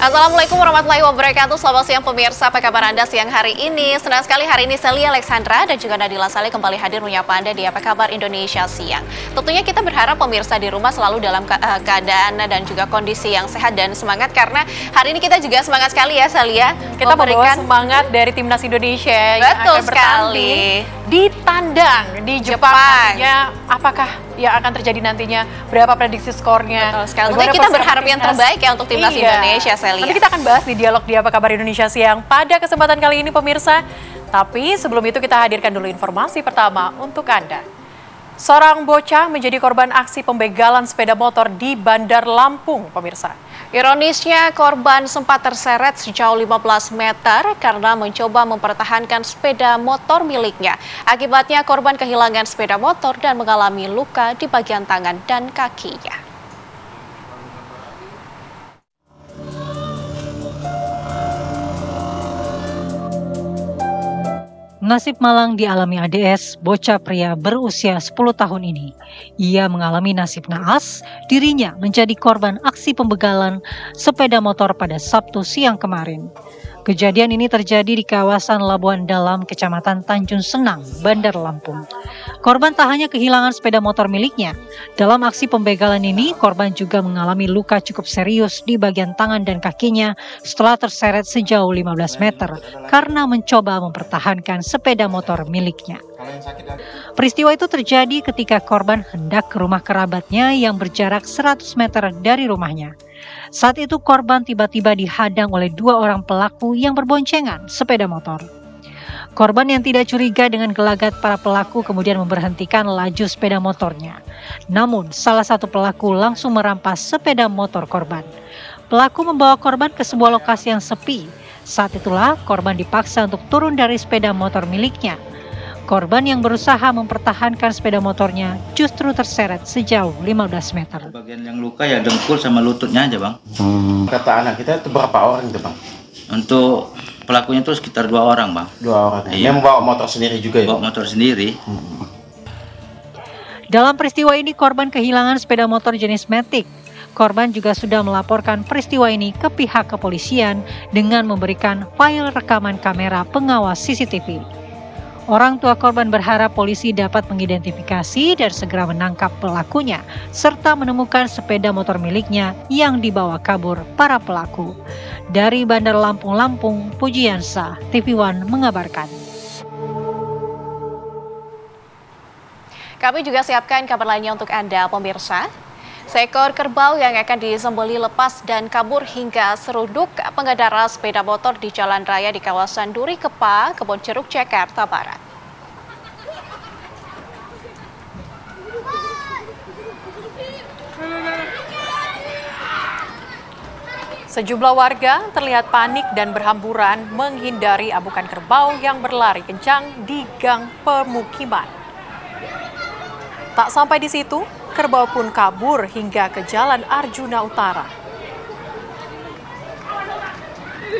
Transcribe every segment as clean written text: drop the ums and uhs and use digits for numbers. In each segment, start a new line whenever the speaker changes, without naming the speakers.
Assalamualaikum warahmatullahi wabarakatuh. Selamat siang pemirsa, apa kabar Anda siang hari ini? Senang sekali hari ini Celia Alexandra dan juga Nadila Saleh kembali hadir menyapa Anda di Apa Kabar Indonesia Siang. Tentunya kita berharap pemirsa di rumah selalu dalam keadaan dan juga kondisi yang sehat dan semangat, karena hari ini kita juga semangat sekali ya Celia.
Kita membawa semangat dari Timnas Indonesia yang akan bertanding di tandang di Jepang. Nantinya apakah yang akan terjadi nantinya, berapa prediksi skornya?
Betul sekali. Tentunya kita berharap yang terbaik ya untuk Timnas Indonesia, Celia.
Nanti kita akan bahas di dialog di Apa Kabar Indonesia Siang pada kesempatan kali ini pemirsa. Tapi sebelum itu kita hadirkan dulu informasi pertama untuk Anda. Seorang bocah menjadi korban aksi pembegalan sepeda motor di Bandar Lampung, pemirsa.
Ironisnya, korban sempat terseret sejauh 15 meter karena mencoba mempertahankan sepeda motor miliknya. Akibatnya korban kehilangan sepeda motor dan mengalami luka di bagian tangan dan kakinya.
Nasib malang dialami ADS, bocah pria berusia 10 tahun ini. Ia mengalami nasib naas, dirinya menjadi korban aksi pembegalan sepeda motor pada Sabtu siang kemarin. Kejadian ini terjadi di kawasan Labuan Dalam, Kecamatan Tanjung Senang, Bandar Lampung. Korban tak hanya kehilangan sepeda motor miliknya. Dalam aksi pembegalan ini, korban juga mengalami luka cukup serius di bagian tangan dan kakinya setelah terseret sejauh 15 meter karena mencoba mempertahankan sepeda motor miliknya. Peristiwa itu terjadi ketika korban hendak ke rumah kerabatnya yang berjarak 100 meter dari rumahnya. Saat itu korban tiba-tiba dihadang oleh dua orang pelaku yang berboncengan sepeda motor. Korban yang tidak curiga dengan gelagat para pelaku kemudian memberhentikan laju sepeda motornya. Namun salah satu pelaku langsung merampas sepeda motor korban. Pelaku membawa korban ke sebuah lokasi yang sepi. Saat itulah korban dipaksa untuk turun dari sepeda motor miliknya. Korban yang berusaha mempertahankan sepeda motornya justru terseret sejauh 15 meter.
Bagian yang luka ya dengkul sama lututnya aja, Bang.
Kata anak kita itu berapa orang itu, Bang?
Untuk pelakunya itu sekitar 2 orang, Bang.
2 orang.
Iya.
Dia membawa motor sendiri juga ya?
Bawa motor sendiri.
Dalam peristiwa ini korban kehilangan sepeda motor jenis Matic. Korban juga sudah melaporkan peristiwa ini ke pihak kepolisian dengan memberikan file rekaman kamera pengawas CCTV. Orang tua korban berharap polisi dapat mengidentifikasi dan segera menangkap pelakunya, serta menemukan sepeda motor miliknya yang dibawa kabur para pelaku. Dari Bandar Lampung, Lampung, Pujiansa, TV One mengabarkan.
Kami juga siapkan kabar lainnya untuk Anda, pemirsa. Seekor kerbau yang akan disembelih lepas dan kabur hingga seruduk pengendara sepeda motor di jalan raya di kawasan Duri Kepa, Kebonjeruk, Jakarta Barat.
Sejumlah warga terlihat panik dan berhamburan menghindari amukan kerbau yang berlari kencang di gang pemukiman. Tak sampai di situ, kerbau pun kabur hingga ke Jalan Arjuna Utara.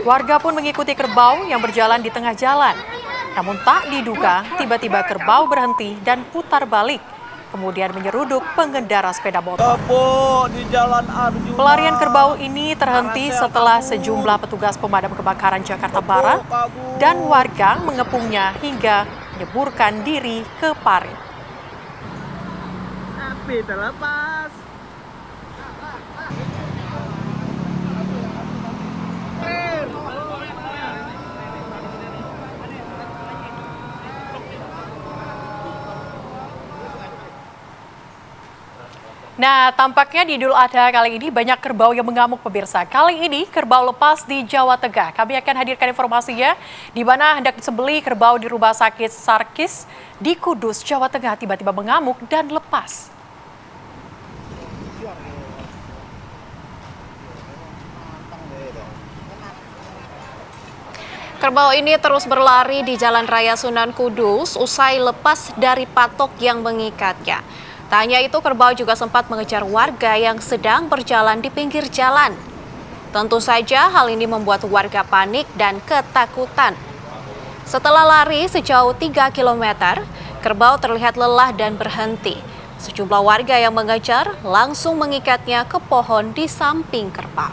Warga pun mengikuti kerbau yang berjalan di tengah jalan. Namun tak diduga, tiba-tiba kerbau berhenti dan putar balik, kemudian menyeruduk pengendara sepeda motor. Pelarian kerbau ini terhenti setelah sejumlah petugas pemadam kebakaran Jakarta Barat dan warga mengepungnya hingga menyeburkan diri ke parit.
Terlepas.
Nah, tampaknya di Idul Adha kali ini banyak kerbau yang mengamuk, pemirsa. Kali ini kerbau lepas di Jawa Tengah. Kami akan hadirkan informasinya di mana hendak disembelih kerbau di Rumah Sakit Sarkis di Kudus, Jawa Tengah tiba-tiba mengamuk dan lepas.
Kerbau ini terus berlari di Jalan Raya Sunan Kudus usai lepas dari patok yang mengikatnya. Tak hanya itu, kerbau juga sempat mengejar warga yang sedang berjalan di pinggir jalan. Tentu saja hal ini membuat warga panik dan ketakutan. Setelah lari sejauh 3 km, kerbau terlihat lelah dan berhenti. Sejumlah warga yang mengejar langsung mengikatnya ke pohon di samping kerbau.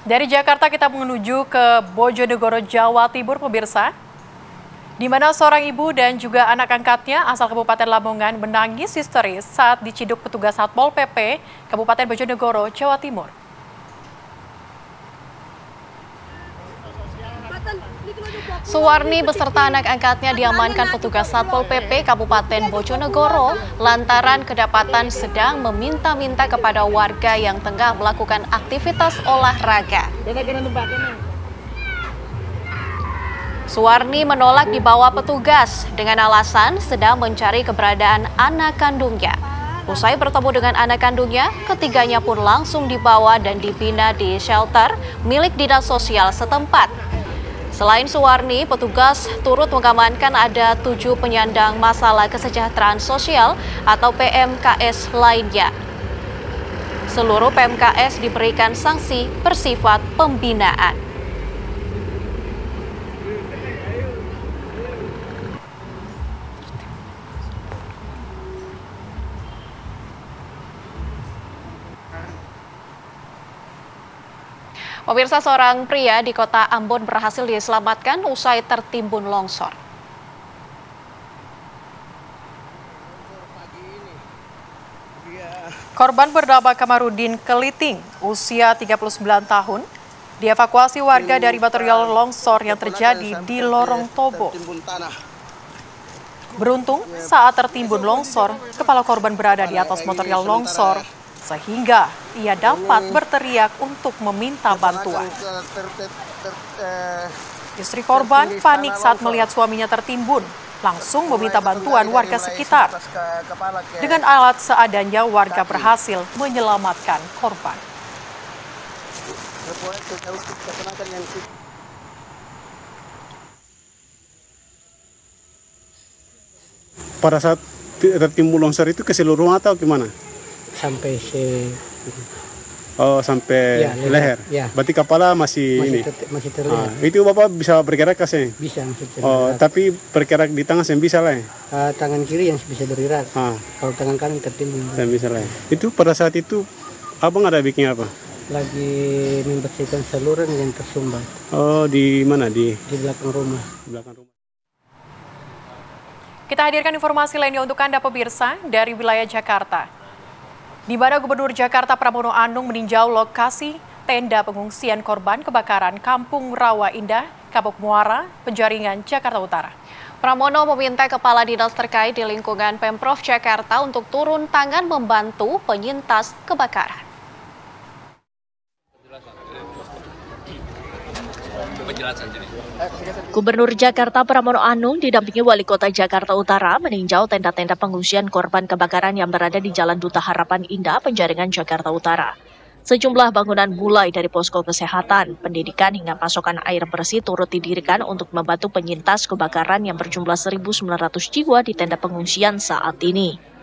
Dari Jakarta kita menuju ke Bojonegoro, Jawa Timur, pemirsa, di mana seorang ibu dan juga anak angkatnya asal Kabupaten Lamongan menangis histeris saat diciduk petugas Satpol PP Kabupaten Bojonegoro, Jawa Timur.
Suwarni beserta anak angkatnya diamankan petugas Satpol PP Kabupaten Bojonegoro lantaran kedapatan sedang meminta-minta kepada warga yang tengah melakukan aktivitas olahraga. Suwarni menolak dibawa petugas dengan alasan sedang mencari keberadaan anak kandungnya. Usai bertemu dengan anak kandungnya, ketiganya pun langsung dibawa dan dibina di shelter milik dinas sosial setempat. Selain Suwarni, petugas turut mengamankan ada 7 penyandang masalah kesejahteraan sosial atau PMKS lainnya. Seluruh PMKS diberikan sanksi bersifat pembinaan. Pemirsa, seorang pria di kota Ambon berhasil diselamatkan usai tertimbun longsor.
Korban bernama Kamarudin Keliting, usia 39 tahun, dievakuasi warga dari material longsor yang terjadi di Lorong Tobo. Beruntung, saat tertimbun longsor, kepala korban berada di atas material longsor, sehingga ia dapat berteriak untuk meminta bantuan. Istri korban panik saat melihat suaminya tertimbun, langsung meminta bantuan warga sekitar. Dengan alat seadanya, warga berhasil menyelamatkan korban.
Pada saat tertimbun longsor itu keseluruhan atau gimana?
Sampai
sampai
ya,
leher.
Ya.
Berarti kepala masih
masih terlihat.
Itu Bapak bisa bergerak kasih?
Bisa masih terlihat.
Oh, tapi bergerak di tangan saya bisa lah ya?
Tangan kiri yang bisa bergerak. Kalau tangan kanan tertimbun.
Saya bisa lah ya. Itu pada saat itu Abang ada bikin apa?
Lagi membersihkan saluran yang tersumbat.
Oh, di mana? Di
belakang rumah.
Di belakang rumah.
Kita hadirkan informasi lainnya untuk Anda pemirsa dari wilayah Jakarta, di mana Gubernur Jakarta Pramono Anung meninjau lokasi tenda pengungsian korban kebakaran Kampung Rawa Indah, Kapuk Muara, Penjaringan, Jakarta Utara.
Pramono meminta kepala dinas terkait di lingkungan Pemprov Jakarta untuk turun tangan membantu penyintas kebakaran.
Gubernur Jakarta Pramono Anung didampingi Wali Kota Jakarta Utara meninjau tenda-tenda pengungsian korban kebakaran yang berada di Jalan Duta Harapan Indah, Penjaringan, Jakarta Utara. Sejumlah bangunan mulai dari posko kesehatan, pendidikan hingga pasokan air bersih turut didirikan untuk membantu penyintas kebakaran yang berjumlah 1.900 jiwa di tenda pengungsian saat ini.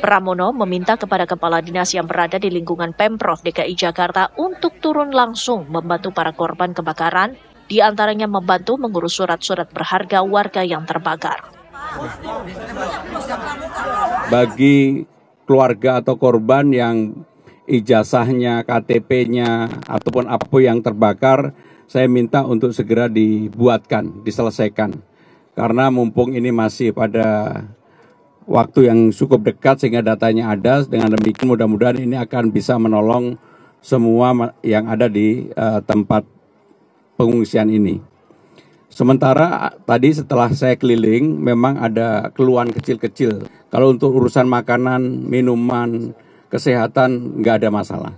Pramono meminta kepada kepala dinas yang berada di lingkungan Pemprov DKI Jakarta untuk turun langsung membantu para korban kebakaran, di antaranya membantu mengurus surat-surat berharga warga yang terbakar.
Bagi keluarga atau korban yang ijazahnya, KTP-nya, ataupun apa yang terbakar, saya minta untuk segera dibuatkan, diselesaikan. Karena mumpung ini masih pada waktu yang cukup dekat sehingga datanya ada, dengan demikian mudah-mudahan ini akan bisa menolong semua yang ada di tempat pengungsian ini. Sementara tadi setelah saya keliling memang ada keluhan kecil-kecil. Kalau untuk urusan makanan, minuman, kesehatan nggak ada masalah.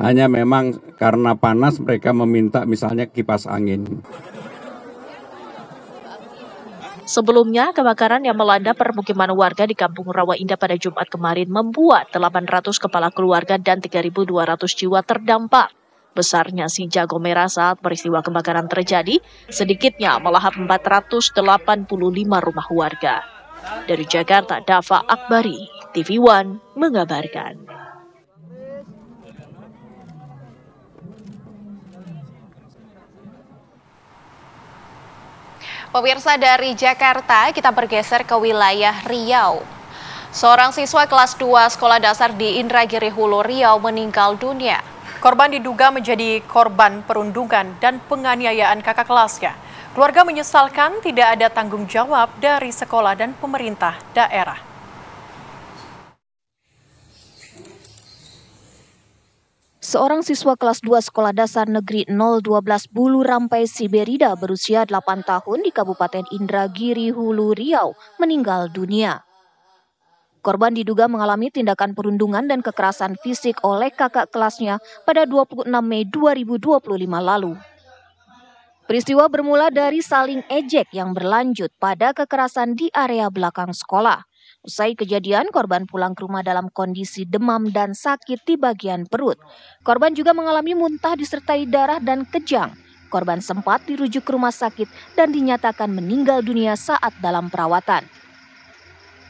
Hanya memang karena panas mereka meminta misalnya kipas angin.
Sebelumnya, kebakaran yang melanda permukiman warga di Kampung Rawa Indah pada Jumat kemarin membuat 800 kepala keluarga dan 3.200 jiwa terdampak. Besarnya si jago merah saat peristiwa kebakaran terjadi, sedikitnya melahap 485 rumah warga. Dari Jakarta, Dava Akbari, TV One mengabarkan.
Pemirsa, dari Jakarta, kita bergeser ke wilayah Riau. Seorang siswa kelas 2 sekolah dasar di Indragiri Hulu, Riau meninggal dunia.
Korban diduga menjadi korban perundungan dan penganiayaan kakak kelasnya. Keluarga menyesalkan tidak ada tanggung jawab dari sekolah dan pemerintah daerah.
Seorang siswa kelas 2 Sekolah Dasar Negeri 012 Bulu Rampai Siberida berusia 8 tahun di Kabupaten Indragiri, Hulu Riau meninggal dunia. Korban diduga mengalami tindakan perundungan dan kekerasan fisik oleh kakak kelasnya pada 26 Mei 2025 lalu. Peristiwa bermula dari saling ejek yang berlanjut pada kekerasan di area belakang sekolah. Usai kejadian, korban pulang ke rumah dalam kondisi demam dan sakit di bagian perut. Korban juga mengalami muntah disertai darah dan kejang. Korban sempat dirujuk ke rumah sakit dan dinyatakan meninggal dunia saat dalam perawatan.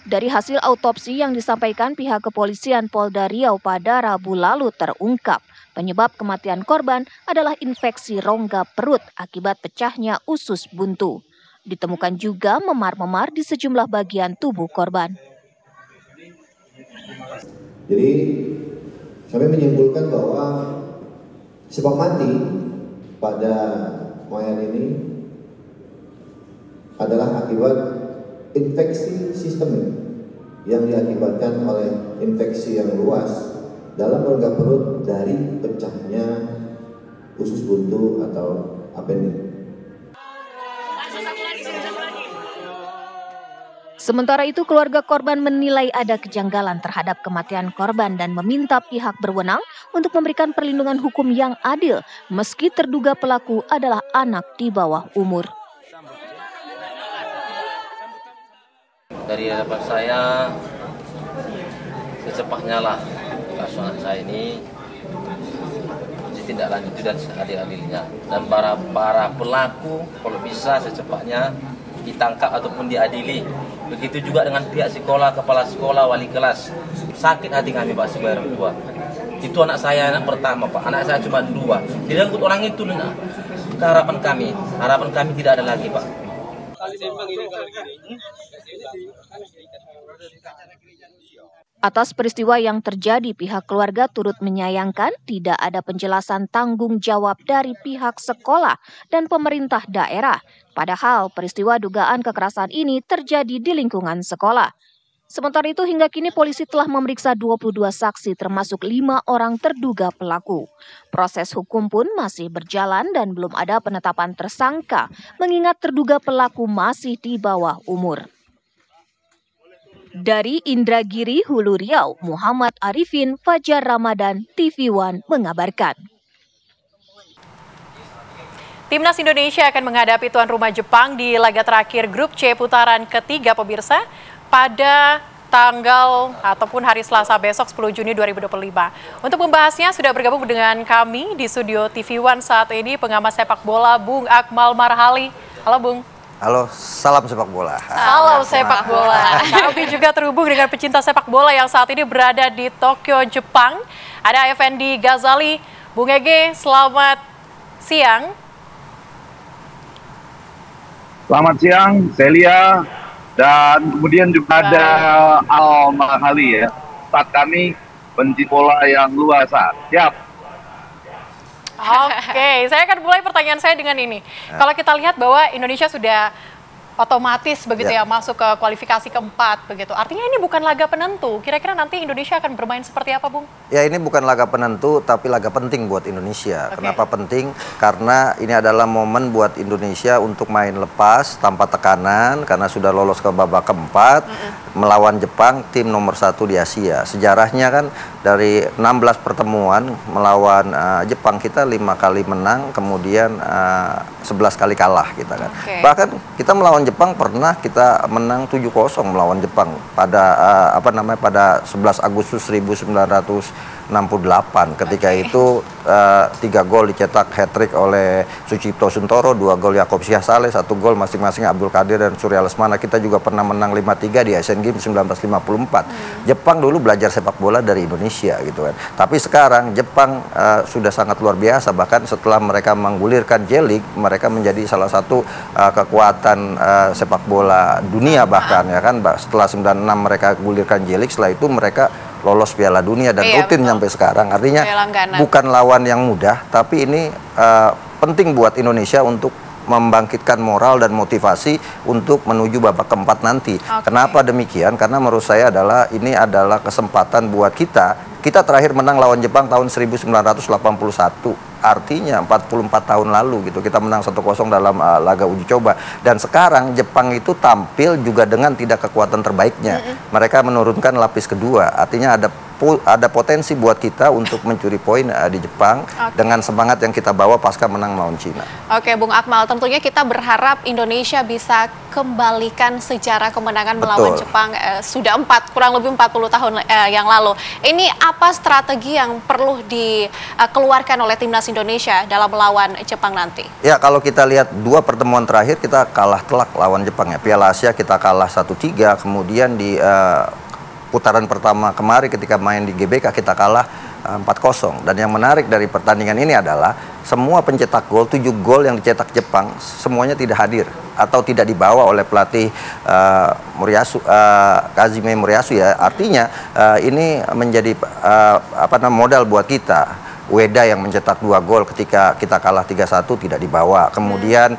Dari hasil autopsi yang disampaikan pihak kepolisian Polda Riau pada Rabu lalu terungkap, penyebab kematian korban adalah infeksi rongga perut akibat pecahnya usus buntu. Ditemukan juga memar-memar di sejumlah bagian tubuh korban.
Jadi kami menyimpulkan bahwa sebab mati pada mayat ini adalah akibat infeksi sistemik yang diakibatkan oleh infeksi yang luas dalam rongga perut dari pecahnya usus buntu atau appendix.
Sementara itu, keluarga korban menilai ada kejanggalan terhadap kematian korban dan meminta pihak berwenang untuk memberikan perlindungan hukum yang adil meski terduga pelaku adalah anak di bawah umur.
Dari hadapan saya, secepatnya lah kasus anak saya ini ditindaklanjuti dan seadil-adilnya. Dan para pelaku kalau bisa secepatnya ditangkap ataupun diadili. Begitu juga dengan pihak sekolah, kepala sekolah, wali kelas. Sakit hati kami Pak sebagai orang tua. Itu anak saya, anak pertama Pak. Anak saya cuma 2. Direnggut orang itu. Harapan kami tidak ada lagi Pak.
Atas peristiwa yang terjadi, pihak keluarga turut menyayangkan tidak ada penjelasan tanggung jawab dari pihak sekolah dan pemerintah daerah. Padahal peristiwa dugaan kekerasan ini terjadi di lingkungan sekolah. Sementara itu hingga kini polisi telah memeriksa 22 saksi termasuk 5 orang terduga pelaku. Proses hukum pun masih berjalan dan belum ada penetapan tersangka mengingat terduga pelaku masih di bawah umur. Dari Indragiri, Hulu Riau, Muhammad Arifin, Fajar Ramadan, TV One mengabarkan.
Timnas Indonesia akan menghadapi tuan rumah Jepang di laga terakhir Grup C putaran ketiga pemirsa pada tanggal ataupun hari Selasa besok 10 Juni 2025. Untuk membahasnya sudah bergabung dengan kami di studio TV One saat ini pengamat sepak bola Bung Akmal Marhali. Halo Bung.
Halo, salam sepak bola.
Salam sepak bola. Kami juga terhubung dengan pecinta sepak bola yang saat ini berada di Tokyo, Jepang. Ada Effendi Ghazali. Bung Ege, selamat siang.
Selamat siang, Celia, dan kemudian juga ada Al Marhali ya. Saat kami pencinta bola yang luasa. Siap.
Oke, saya akan mulai pertanyaan saya dengan ini. Kalau kita lihat bahwa Indonesia sudah otomatis begitu ya masuk ke kualifikasi keempat begitu. Artinya ini bukan laga penentu. Kira-kira nanti Indonesia akan bermain seperti apa, Bung?
Ya, ini bukan laga penentu tapi laga penting buat Indonesia. Kenapa penting? Karena ini adalah momen buat Indonesia untuk main lepas tanpa tekanan karena sudah lolos ke babak keempat melawan Jepang, tim nomor 1 di Asia. Sejarahnya kan dari 16 pertemuan melawan Jepang kita 5 kali menang, kemudian 11 kali kalah kita kan. Bahkan kita melawan Jepang pernah kita menang 7-0 melawan Jepang pada pada 11 Agustus 1968. Ketika itu 3 gol dicetak hat-trick oleh Sucipto Suntoro, 2 gol Yakob Syahsaleh, 1 gol masing-masing Abdul Qadir dan Surya Lesmana. Kita juga pernah menang 5-3 di Asian Games 1954. Jepang dulu belajar sepak bola dari Indonesia gitu kan. Tapi sekarang Jepang sudah sangat luar biasa, bahkan setelah mereka menggulirkan J-League, mereka menjadi salah satu kekuatan sepak bola dunia bahkan ya kan. Setelah 96 mereka gulirkan J-League, setelah itu mereka lolos Piala Dunia dan rutin sampai sekarang. Artinya bukan lawan yang mudah, tapi ini penting buat Indonesia untuk membangkitkan moral dan motivasi untuk menuju babak keempat nanti. Kenapa demikian? Karena menurut saya ini adalah kesempatan buat kita. Kita terakhir menang lawan Jepang tahun 1981. Artinya 44 tahun lalu gitu. Kita menang 1-0 dalam laga uji coba. Dan sekarang Jepang itu tampil juga dengan tidak kekuatan terbaiknya. Mereka menurunkan lapis kedua. Artinya ada potensi buat kita untuk mencuri poin di Jepang dengan semangat yang kita bawa pasca menang melawan Cina.
Oke, Bung Akmal, tentunya kita berharap Indonesia bisa kembalikan sejarah kemenangan melawan Jepang sudah kurang lebih 40 tahun yang lalu. Ini apa strategi yang perlu dikeluarkan oleh timnas Indonesia dalam melawan Jepang nanti?
Ya, kalau kita lihat 2 pertemuan terakhir kita kalah telak lawan Jepang ya. Piala Asia kita kalah 1-3, kemudian di putaran pertama kemarin ketika main di GBK kita kalah 4-0. Dan yang menarik dari pertandingan ini adalah semua pencetak gol, 7 gol yang dicetak Jepang semuanya tidak hadir atau tidak dibawa oleh pelatih Kazime Moriyasu ya. Artinya ini menjadi modal buat kita. Ueda yang mencetak 2 gol ketika kita kalah 3-1 tidak dibawa. Kemudian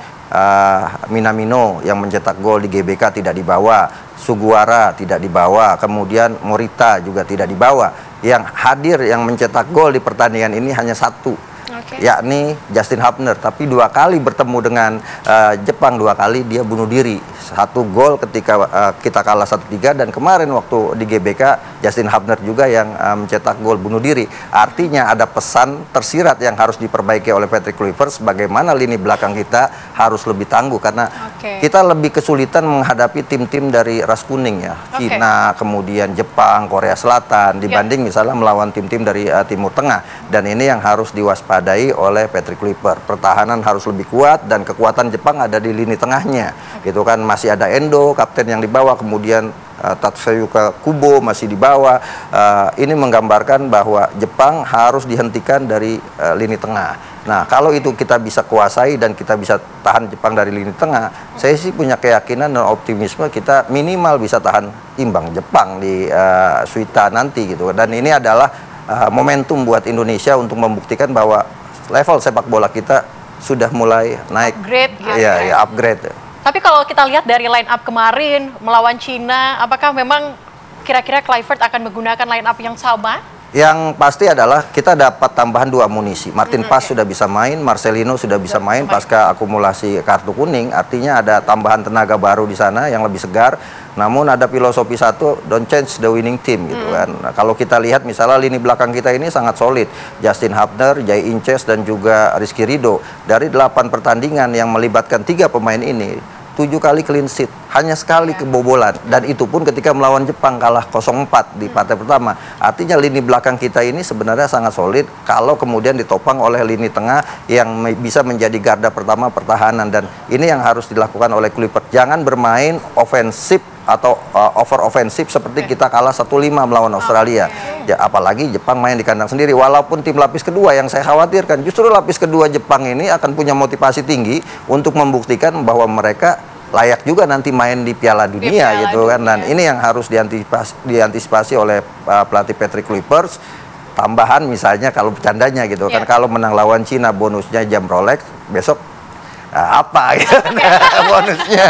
Minamino yang mencetak gol di GBK tidak dibawa. Suguara tidak dibawa, kemudian Morita juga tidak dibawa. Yang hadir yang mencetak gol di pertandingan ini hanya 1, yakni Justin Hubner. Tapi 2 kali bertemu dengan Jepang, 2 kali dia bunuh diri. 1 gol ketika kita kalah 1-3, dan kemarin waktu di GBK Justin Hubner juga yang mencetak gol bunuh diri. Artinya ada pesan tersirat yang harus diperbaiki oleh Patrick Kluivert, bagaimana lini belakang kita harus lebih tangguh karena kita lebih kesulitan menghadapi tim-tim dari ras kuning ya, Cina, kemudian Jepang, Korea Selatan dibanding misalnya melawan tim-tim dari Timur Tengah. Dan ini yang harus diwaspadai oleh Patrick Kluivert. Pertahanan harus lebih kuat dan kekuatan Jepang ada di lini tengahnya. Gitu kan, masih ada Endo, kapten yang dibawa, kemudian Tatsuyuka Kubo masih dibawa. Ini menggambarkan bahwa Jepang harus dihentikan dari lini tengah. Nah, kalau itu kita bisa kuasai dan kita bisa tahan Jepang dari lini tengah, saya sih punya keyakinan dan optimisme kita minimal bisa tahan imbang Jepang di Suita nanti gitu. Dan ini adalah momentum buat Indonesia untuk membuktikan bahwa level sepak bola kita sudah mulai naik.
Upgrade gitu.
Ya, upgrade.
Tapi kalau kita lihat dari line up kemarin melawan Cina, apakah memang kira-kira Kluivert akan menggunakan line up yang sama?
Yang pasti adalah kita dapat tambahan 2 amunisi. Martin Paz sudah bisa main, Marcelino sudah bisa main pasca akumulasi kartu kuning. Artinya ada tambahan tenaga baru di sana yang lebih segar. Namun ada filosofi satu, don't change the winning team gitu kan. Nah, kalau kita lihat misalnya lini belakang kita ini sangat solid. Justin Hubner, Jai Inces dan juga Rizky Ridho. Dari 8 pertandingan yang melibatkan 3 pemain ini, 7 kali clean sheet, hanya sekali kebobolan, dan itu pun ketika melawan Jepang kalah 0-4 di partai pertama. Artinya lini belakang kita ini sebenarnya sangat solid kalau kemudian ditopang oleh lini tengah yang bisa menjadi garda pertama pertahanan, dan ini yang harus dilakukan oleh Kluivert. Jangan bermain ofensif atau over ofensif seperti kita kalah 1-5 melawan Australia. Ya, apalagi Jepang main di kandang sendiri. Walaupun tim lapis kedua yang saya khawatirkan, justru lapis kedua Jepang ini akan punya motivasi tinggi untuk membuktikan bahwa mereka layak juga nanti main di Piala Dunia gitu kan. Dan ini yang harus diantisipasi oleh pelatih Patrick Kluivert. Tambahan misalnya kalau bercandanya gitu kan, kalau menang lawan Cina bonusnya jam Rolex, besok apa ya bonusnya,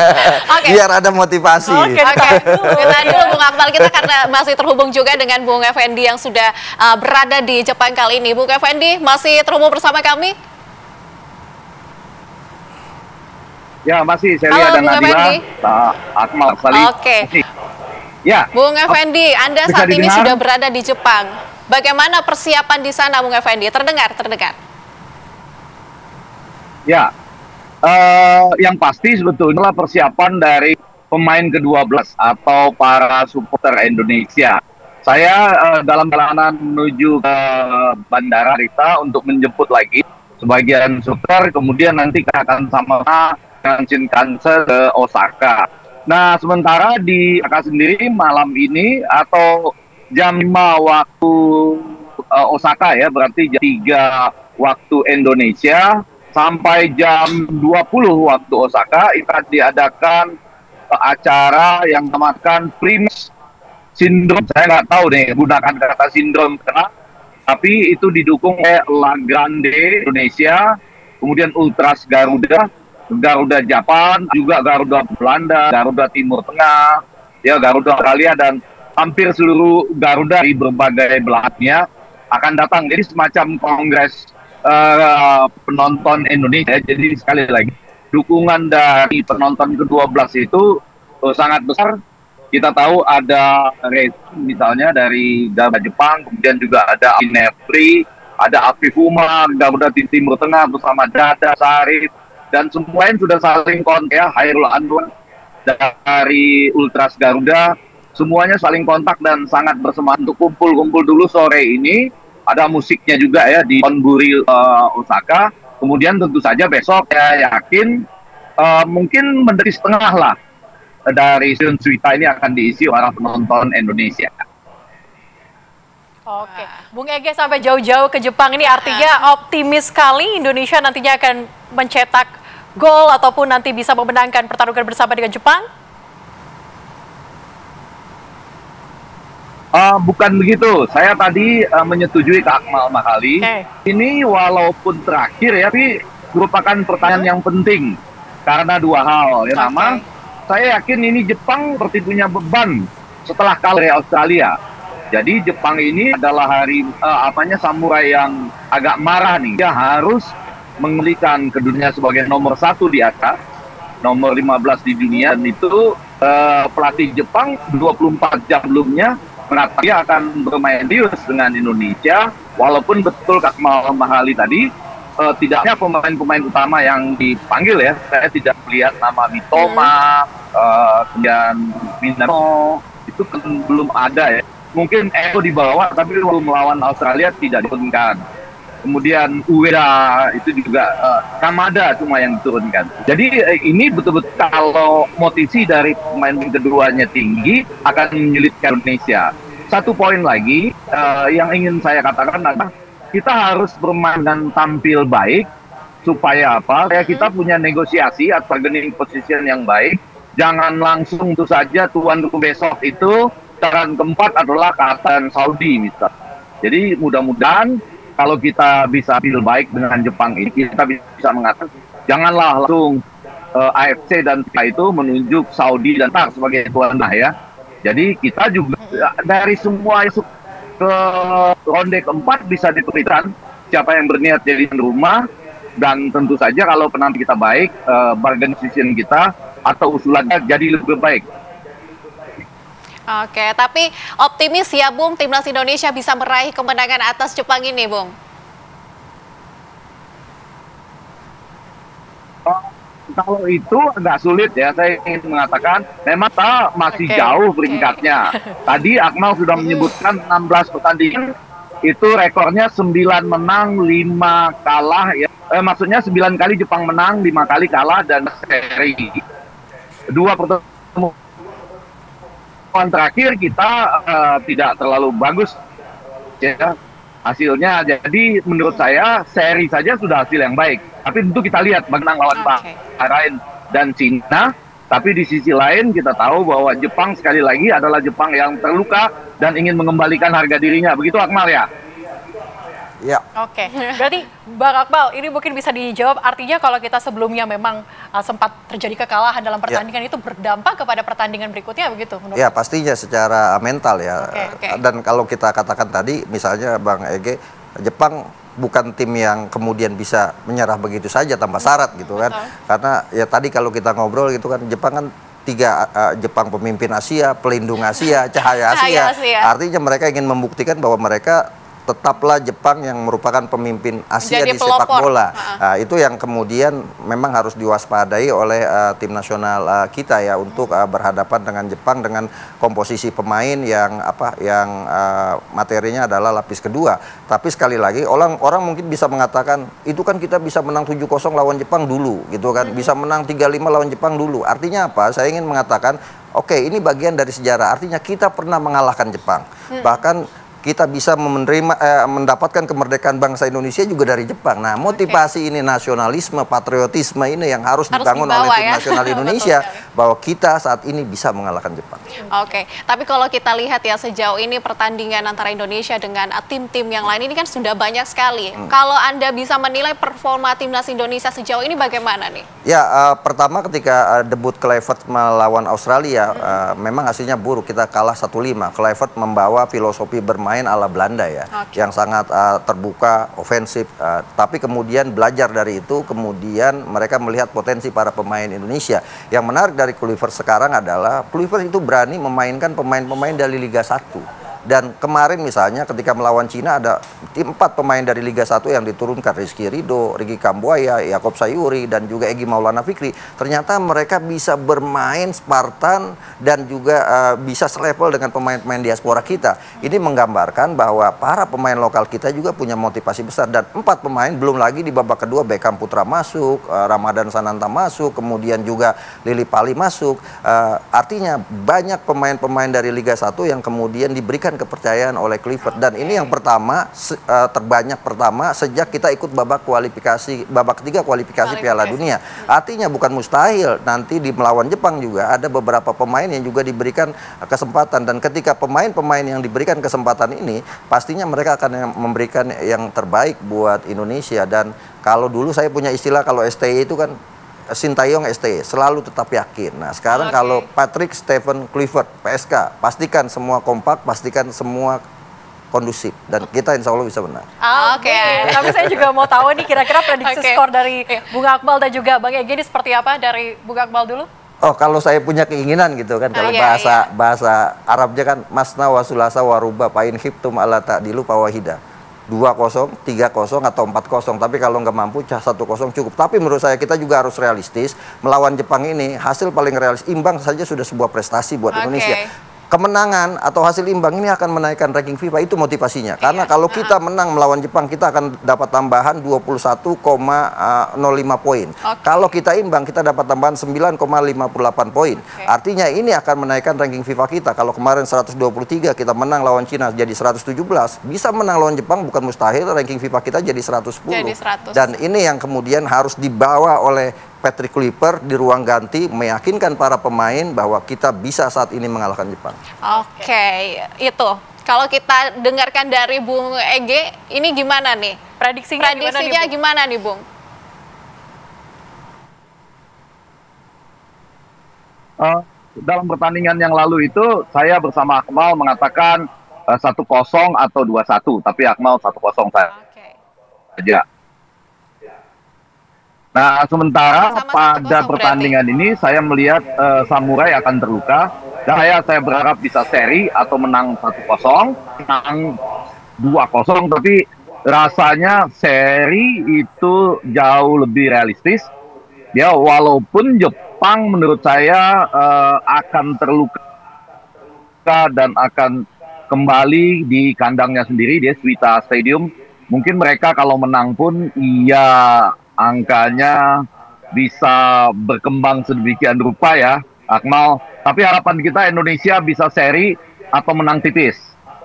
biar ada motivasi.
Kita dulu Bung Akmal, kita karena masih terhubung juga dengan Bung Effendi yang sudah berada di Jepang kali ini. Bung Effendi masih terhubung bersama kami?
Ya, masih Celia dan Nadila, Akmal, Salih. Ya,
Bung Effendi, Anda saat ini sudah berada di Jepang. Bagaimana persiapan di sana, Bung Effendi? Terdengar.
Ya, yang pasti sebetulnya persiapan dari pemain ke-12 atau para supporter Indonesia. Saya dalam perjalanan menuju ke Bandara Narita untuk menjemput lagi sebagian supporter, kemudian nanti kita akan sama-sama dengan Shinkansen ke Osaka. Nah, sementara di Osaka sendiri malam ini atau jam 5 waktu Osaka ya, berarti jam 3 waktu Indonesia, sampai jam 20 waktu Osaka, itu diadakan acara yang dinamakan Primus sindrom, saya nggak tahu nih gunakan kata sindrom karena, tapi itu didukung oleh La Grande Indonesia, kemudian Ultras Garuda, Garuda Jepang, juga Garuda Belanda, Garuda Timur Tengah, ya Garuda Australia, dan hampir seluruh Garuda di berbagai belahannya akan datang. Jadi semacam kongres penonton Indonesia. Jadi sekali lagi dukungan dari penonton ke-12 itu sangat besar. Kita tahu ada misalnya dari Garuda Jepang, kemudian juga ada Inefri, ada Afifuma, Garuda Timur Tengah bersama Dada, Sarif, dan semuanya sudah saling kontak ya, Hairul Anwar dari Ultras Garuda, semuanya saling kontak dan sangat bersemangat untuk kumpul-kumpul dulu sore ini. Ada musiknya juga ya di Onburi Osaka. Kemudian tentu saja besok saya yakin mungkin mendekati setengah lah dari Shun Suita ini akan diisi oleh penonton Indonesia.
Oke, Bung Ege sampai jauh-jauh ke Jepang ini artinya optimis sekali Indonesia nantinya akan mencetak gol ataupun nanti bisa memenangkan pertarungan bersama dengan Jepang?
Bukan begitu. Saya tadi menyetujui Kak Akmal Makhali. Ini walaupun terakhir ya, tapi merupakan pertanyaan yang penting karena dua hal. Yang pertama, saya yakin ini Jepang seperti punya beban setelah kalah dari Australia. Jadi Jepang ini adalah samurai yang agak marah nih. Dia harus mengembalikan ke dunia sebagai nomor 1 di atas, nomor 15 di dunia. Dan itu pelatih Jepang 24 jam sebelumnya mengatakan dia akan bermain serius dengan Indonesia, walaupun betul Kak Mahali tadi tidaknya pemain-pemain utama yang dipanggil ya. Saya tidak melihat nama Mitoma, kemudian Minano, itu kan belum ada ya. Mungkin Eko dibawa, tapi waktu melawan Australia tidak diturunkan. Kemudian Ueda itu juga Kamada cuma yang diturunkan. Jadi ini betul-betul kalau motivasi dari pemain keduanya tinggi akan menyulitkan Indonesia. Satu poin lagi yang ingin saya katakan adalah kita harus bermain dan tampil baik supaya apa? Supaya kita punya negosiasi atau bargaining position yang baik. Jangan langsung itu saja tuan rumah besok itu putaran keempat adalah Qatar dan Saudi misalnya. Jadi mudah-mudahan kalau kita bisa tampil baik dengan Jepang ini, kita bisa mengatakan janganlah langsung AFC dan FIFA itu menunjuk Saudi dan Qatar sebagai tuan rumah ya. Jadi kita juga dari semua masuk ke ronde keempat bisa diberikan siapa yang berniat jadi tuan rumah, dan tentu saja kalau penampilan kita baik, bargain position kita atau usulannya jadi lebih baik.
Oke, tapi optimis ya Bung, timnas Indonesia bisa meraih kemenangan atas Jepang ini, Bung?
Kalau itu agak sulit ya, saya ingin mengatakan memang kita masih jauh peringkatnya. Tadi Akmal sudah menyebutkan 16 pertandingan, itu rekornya 9 menang, 5 kalah ya. Maksudnya 9 kali Jepang menang, 5 kali kalah, dan seri. 2 pertemuan terakhir kita tidak terlalu bagus ya hasilnya. Jadi menurut saya seri saja sudah hasil yang baik. Tapi tentu kita lihat menang lawan Bahrain dan Cina. Tapi di sisi lain kita tahu bahwa Jepang sekali lagi adalah Jepang yang terluka dan ingin mengembalikan harga dirinya. Begitu Akmal ya?
Ya.
Oke, berarti Bang Akmal ini mungkin bisa dijawab, artinya kalau kita sebelumnya memang sempat terjadi kekalahan dalam pertandingan itu berdampak kepada pertandingan berikutnya begitu?
Ya pastinya secara mental ya. Dan kalau kita katakan tadi misalnya Bang Ege, Jepang bukan tim yang kemudian bisa menyerah begitu saja tanpa syarat gitu kan. Karena ya tadi kalau kita ngobrol gitu kan, Jepang kan Jepang pemimpin Asia, pelindung Asia, cahaya Asia. Artinya mereka ingin membuktikan bahwa mereka tetaplah Jepang yang merupakan pemimpin Asia di sepak bola. Nah, itu yang kemudian memang harus diwaspadai oleh tim nasional kita ya, untuk berhadapan dengan Jepang dengan komposisi pemain yang materinya adalah lapis kedua. Tapi sekali lagi orang mungkin bisa mengatakan itu kan kita bisa menang 7-0 lawan Jepang dulu gitu kan, bisa menang 3-5 lawan Jepang dulu. Artinya apa? Saya ingin mengatakan oke, ini bagian dari sejarah. Artinya kita pernah mengalahkan Jepang. Bahkan kita bisa mendapatkan kemerdekaan bangsa Indonesia juga dari Jepang. Nah, motivasi ini nasionalisme, patriotisme ini yang harus dibangun oleh tim nasional Indonesia bahwa kita saat ini bisa mengalahkan Jepang.
Oke, tapi kalau kita lihat ya sejauh ini pertandingan antara Indonesia dengan tim-tim yang lain ini kan sudah banyak sekali. Kalau Anda bisa menilai performa timnas Indonesia sejauh ini bagaimana nih?
Ya, pertama ketika debut Kluivert melawan Australia, memang hasilnya buruk. Kita kalah 1-5. Kluivert membawa filosofi bermain ala Belanda ya, yang sangat terbuka, ofensif. Tapi kemudian belajar dari itu, kemudian mereka melihat potensi para pemain Indonesia. Yang menarik dari Kluivert sekarang adalah Kluivert itu berani memainkan pemain-pemain dari Liga 1. Dan kemarin misalnya ketika melawan Cina ada 4 pemain dari Liga 1 yang diturunkan, Rizky Ridho, Ricky Kambuaya, Yaakob Sayuri, dan juga Egy Maulana Fikri. Ternyata mereka bisa bermain Spartan dan juga bisa selevel dengan pemain-pemain diaspora kita. Ini menggambarkan bahwa para pemain lokal kita juga punya motivasi besar. Dan 4 pemain, belum lagi di babak kedua Beckham Putra masuk, Ramadan Sananta masuk, kemudian juga Lili Pali masuk. Artinya banyak pemain-pemain dari Liga 1 yang kemudian diberikan kepercayaan oleh Kluivert, dan ini yang pertama terbanyak sejak kita ikut babak ketiga kualifikasi Piala Dunia. Artinya bukan mustahil nanti di melawan Jepang juga ada beberapa pemain yang juga diberikan kesempatan, dan ketika pemain-pemain yang diberikan kesempatan ini pastinya mereka akan memberikan yang terbaik buat Indonesia. Dan kalau dulu saya punya istilah kalau STI itu kan Sintayong STI, selalu tetap yakin. Nah sekarang kalau Patrick Stephen Kluivert PSK, pastikan semua kompak, pastikan semua kondusif, dan kita insya Allah bisa menang.
Tapi saya juga mau tahu nih kira-kira prediksi skor dari Bung Akmal dan juga Bang Egy ini seperti apa. Dari Bung Akmal dulu.
Oh, kalau saya punya keinginan gitu kan, kalau bahasa Arabnya kan masna wa sulasa wa ruba pain khiftum ala ta'dilu fawahida. 2-0, 3-0 atau 4-0. Tapi kalau nggak mampu 1-0 cukup. Tapi menurut saya kita juga harus realistis. Melawan Jepang ini hasil paling realistis, imbang saja sudah sebuah prestasi buat Indonesia. Kemenangan atau hasil imbang ini akan menaikkan ranking FIFA, itu motivasinya. Karena kalau kita menang melawan Jepang, kita akan dapat tambahan 21,05 poin. Kalau kita imbang, kita dapat tambahan 9,58 poin. Artinya ini akan menaikkan ranking FIFA kita. Kalau kemarin 123, kita menang lawan Cina jadi 117. Bisa menang lawan Jepang bukan mustahil, ranking FIFA kita jadi 110. Dan ini yang kemudian harus dibawa oleh Patrick Kluivert di ruang ganti, meyakinkan para pemain bahwa kita bisa saat ini mengalahkan Jepang.
Itu. Kalau kita dengarkan dari Bung Ege, ini gimana nih? Prediksinya gimana nih, Bung?
Dalam pertandingan yang lalu itu, saya bersama Akmal mengatakan 1-0 atau 2-1, tapi Akmal 1-0 saja. Nah, sementara pada pertandingan ini saya melihat Samurai akan terluka, dan saya berharap bisa seri atau menang 1-0, menang 2-0, tapi rasanya seri itu jauh lebih realistis. Ya, walaupun Jepang menurut saya akan terluka dan akan kembali di kandangnya sendiri, di Suita Stadium. Mungkin mereka kalau menang pun angkanya bisa berkembang sedemikian rupa ya, Akmal. Tapi harapan kita Indonesia bisa seri atau menang tipis.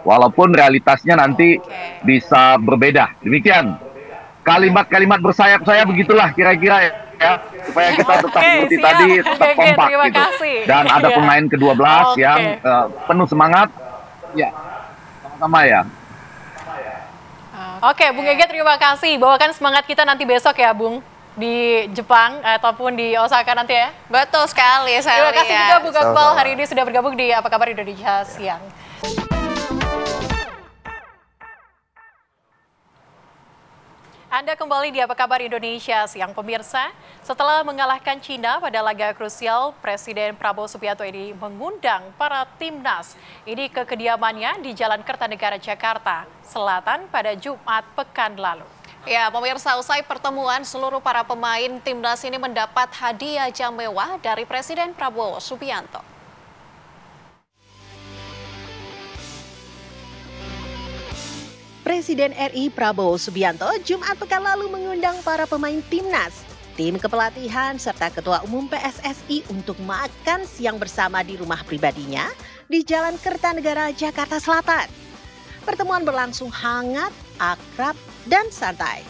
Walaupun realitasnya nanti bisa berbeda. Demikian. Kalimat-kalimat bersayap saya begitulah kira-kira ya. Supaya kita tetap seperti tadi, tetap kompak gitu. Dan ada pemain ke-12 yang penuh semangat. Ya, sama-sama ya.
Bung Ege, terima kasih. Bawakan semangat kita nanti besok ya, Bung, di Jepang ataupun di Osaka nanti ya.
Betul sekali,
Terima kasih juga Bung Akmal hari ini sudah bergabung di Apa Kabar Indonesia Siang. Anda kembali di Apa Kabar Indonesia Siang, pemirsa. Setelah mengalahkan Cina pada laga krusial, Presiden Prabowo Subianto ini mengundang para timnas ini ke kediamannya di Jalan Kertanegara, Jakarta Selatan pada Jumat pekan lalu.
Ya, pemirsa, usai pertemuan, seluruh para pemain timnas ini mendapat hadiah jam mewah dari Presiden Prabowo Subianto.
Presiden RI Prabowo Subianto Jumat pekan lalu mengundang para pemain timnas, tim kepelatihan, serta Ketua Umum PSSI untuk makan siang bersama di rumah pribadinya di Jalan Kertanegara, Jakarta Selatan. Pertemuan berlangsung hangat, akrab, dan santai.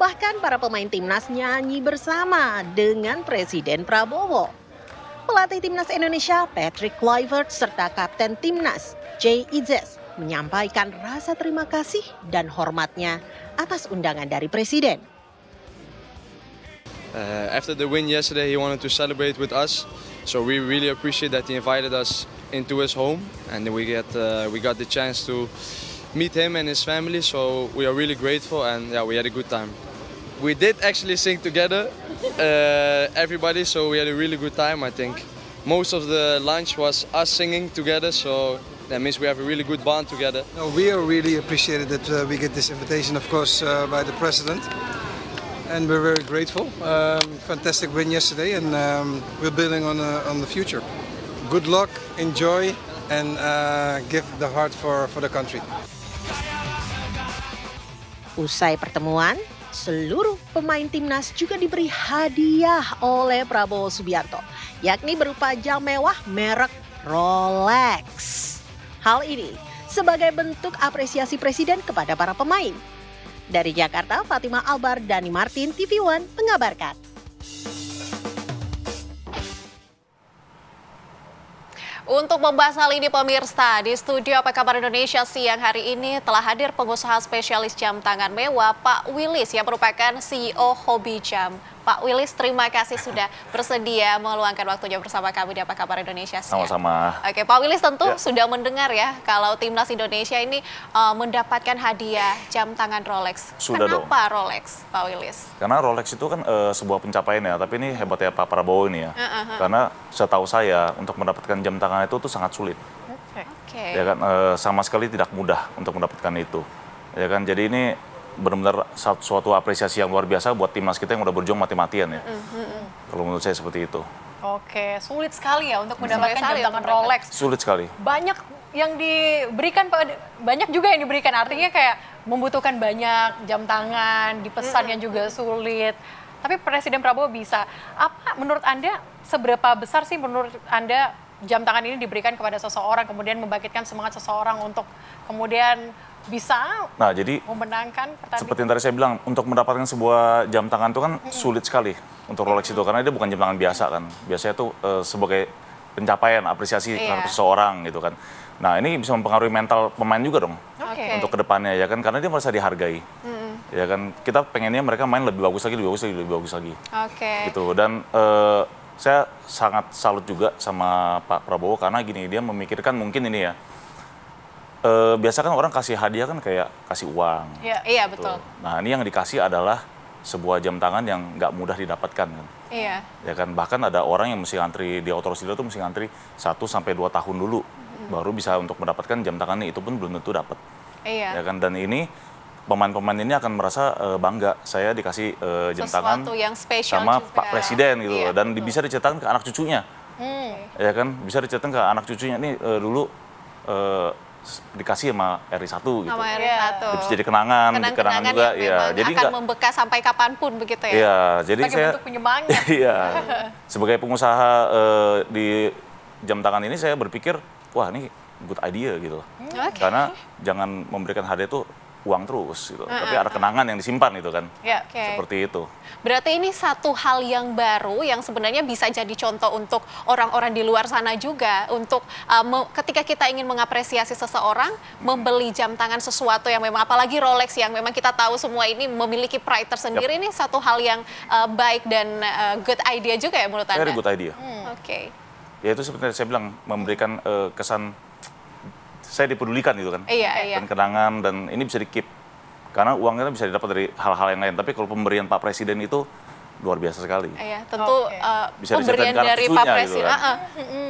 Bahkan para pemain timnas nyanyi bersama dengan Presiden Prabowo. Pelatih timnas Indonesia Patrick Kluivert serta Kapten timnas Jay Itzes menyampaikan rasa terima kasih dan hormatnya atas undangan dari Presiden.
After the win yesterday, he wanted to celebrate with us, so we really appreciate that he invited us into his home, and we got the chance to meet him and his family. So we are really grateful, and yeah, we had a good time. We did actually sing together, everybody. So we had a really good time. I think most of the lunch was us singing together. So that means we have a really good bond together.
No, we are really appreciated that we get this invitation, of course, by the president. And we're very grateful. Fantastic win yesterday, and we're building on the future. Good luck, enjoy, and give the heart for the country.
Usai pertemuan, seluruh pemain timnas juga diberi hadiah oleh Prabowo Subianto, yakni berupa jam mewah merek Rolex. Hal ini sebagai bentuk apresiasi Presiden kepada para pemain. Dari Jakarta, Fatimah Albar, Dani Martin, TV One mengabarkan.
Untuk membahas hal ini pemirsa, di studio Apa Kabar Indonesia siang hari ini telah hadir pengusaha spesialis jam tangan mewah Pak Willis yang merupakan CEO Hobi Jam. Pak Willis, terima kasih sudah bersedia meluangkan waktunya bersama kami di Apa Kabar Indonesia siang.
Sama-sama.
Oke, Pak Willis tentu sudah mendengar ya kalau Timnas Indonesia ini mendapatkan hadiah jam tangan Rolex.
Sudah
Kenapa
dong.
Rolex, Pak Willis?
Karena Rolex itu kan sebuah pencapaian ya, tapi ini hebatnya Pak Prabowo ini ya. Karena setahu saya untuk mendapatkan jam tangan itu tuh sangat sulit. Ya kan, sama sekali tidak mudah untuk mendapatkan itu. Ya kan, jadi ini benar-benar suatu apresiasi yang luar biasa buat timnas kita yang udah berjuang mati-matian ya. Kalau menurut saya seperti itu.
Oke, sulit sekali ya untuk mendapatkan jam tangan Rolex.
Sulit sekali.
Banyak yang diberikan, banyak juga yang diberikan. Artinya kayak membutuhkan banyak jam tangan, dipesannya juga sulit. Tapi Presiden Prabowo bisa. Apa menurut Anda, seberapa besar sih menurut Anda jam tangan ini diberikan kepada seseorang, kemudian membangkitkan semangat seseorang untuk kemudian bisa memenangkan pertandingan?
Seperti yang tadi saya bilang, untuk mendapatkan sebuah jam tangan itu kan sulit sekali untuk Rolex itu, karena dia bukan jam tangan biasa kan. Biasanya itu sebagai pencapaian, apresiasi terhadap seseorang gitu kan. Nah ini bisa mempengaruhi mental pemain juga dong untuk kedepannya ya kan, karena dia merasa dihargai. Ya kan, kita pengennya mereka main lebih bagus lagi, lebih bagus lagi, lebih bagus lagi. Gitu. Dan saya sangat salut juga sama Pak Prabowo karena gini, dia memikirkan mungkin ini ya. Biasa kan orang kasih hadiah kan kayak kasih uang.
Iya, betul.
Nah ini yang dikasih adalah sebuah jam tangan yang nggak mudah didapatkan kan.
Iya.
Ya kan, bahkan ada orang yang mesti antri di Autorosilo tuh mesti antri 1 sampai 2 tahun dulu baru bisa untuk mendapatkan jam tangan ini, itu pun belum tentu dapat.
Iya.
Ya kan, dan ini pemain-pemain ini akan merasa bangga saya dikasih jam tangan
yang spesial
sama
juga.
Pak Presiden gitu
Iya,
dan bisa diceritakan ke anak cucunya. Ya kan, bisa diceritakan ke anak cucunya ini dulu dikasih sama RI1 gitu.
Sama RI1.
Bisa jadi kenangan juga ya. Jadi
akan membekas sampai kapanpun begitu ya.
Iya, jadi
sebagai bentuk penyemangat.
Iya. Sebagai pengusaha di jam tangan ini saya berpikir, wah ini good idea gitu. Karena jangan memberikan hadiah itu uang terus gitu. Tapi ada kenangan yang disimpan gitu kan. Seperti itu.
Berarti ini satu hal yang baru yang sebenarnya bisa jadi contoh untuk orang-orang di luar sana juga untuk ketika kita ingin mengapresiasi seseorang, membeli jam tangan sesuatu yang memang, apalagi Rolex yang memang kita tahu semua ini memiliki pride tersendiri, ini satu hal yang baik dan good idea juga ya menurut Anda?
Very good idea. Ya itu seperti saya bilang, memberikan kesan saya dipedulikan gitu kan. Dan kenangan, dan ini bisa di-keep. Karena uangnya bisa didapat dari hal-hal yang lain. Tapi kalau pemberian Pak Presiden itu luar biasa sekali.
Iya, tentu
bisa
pemberian dari Pak Presiden.
Gitu kan?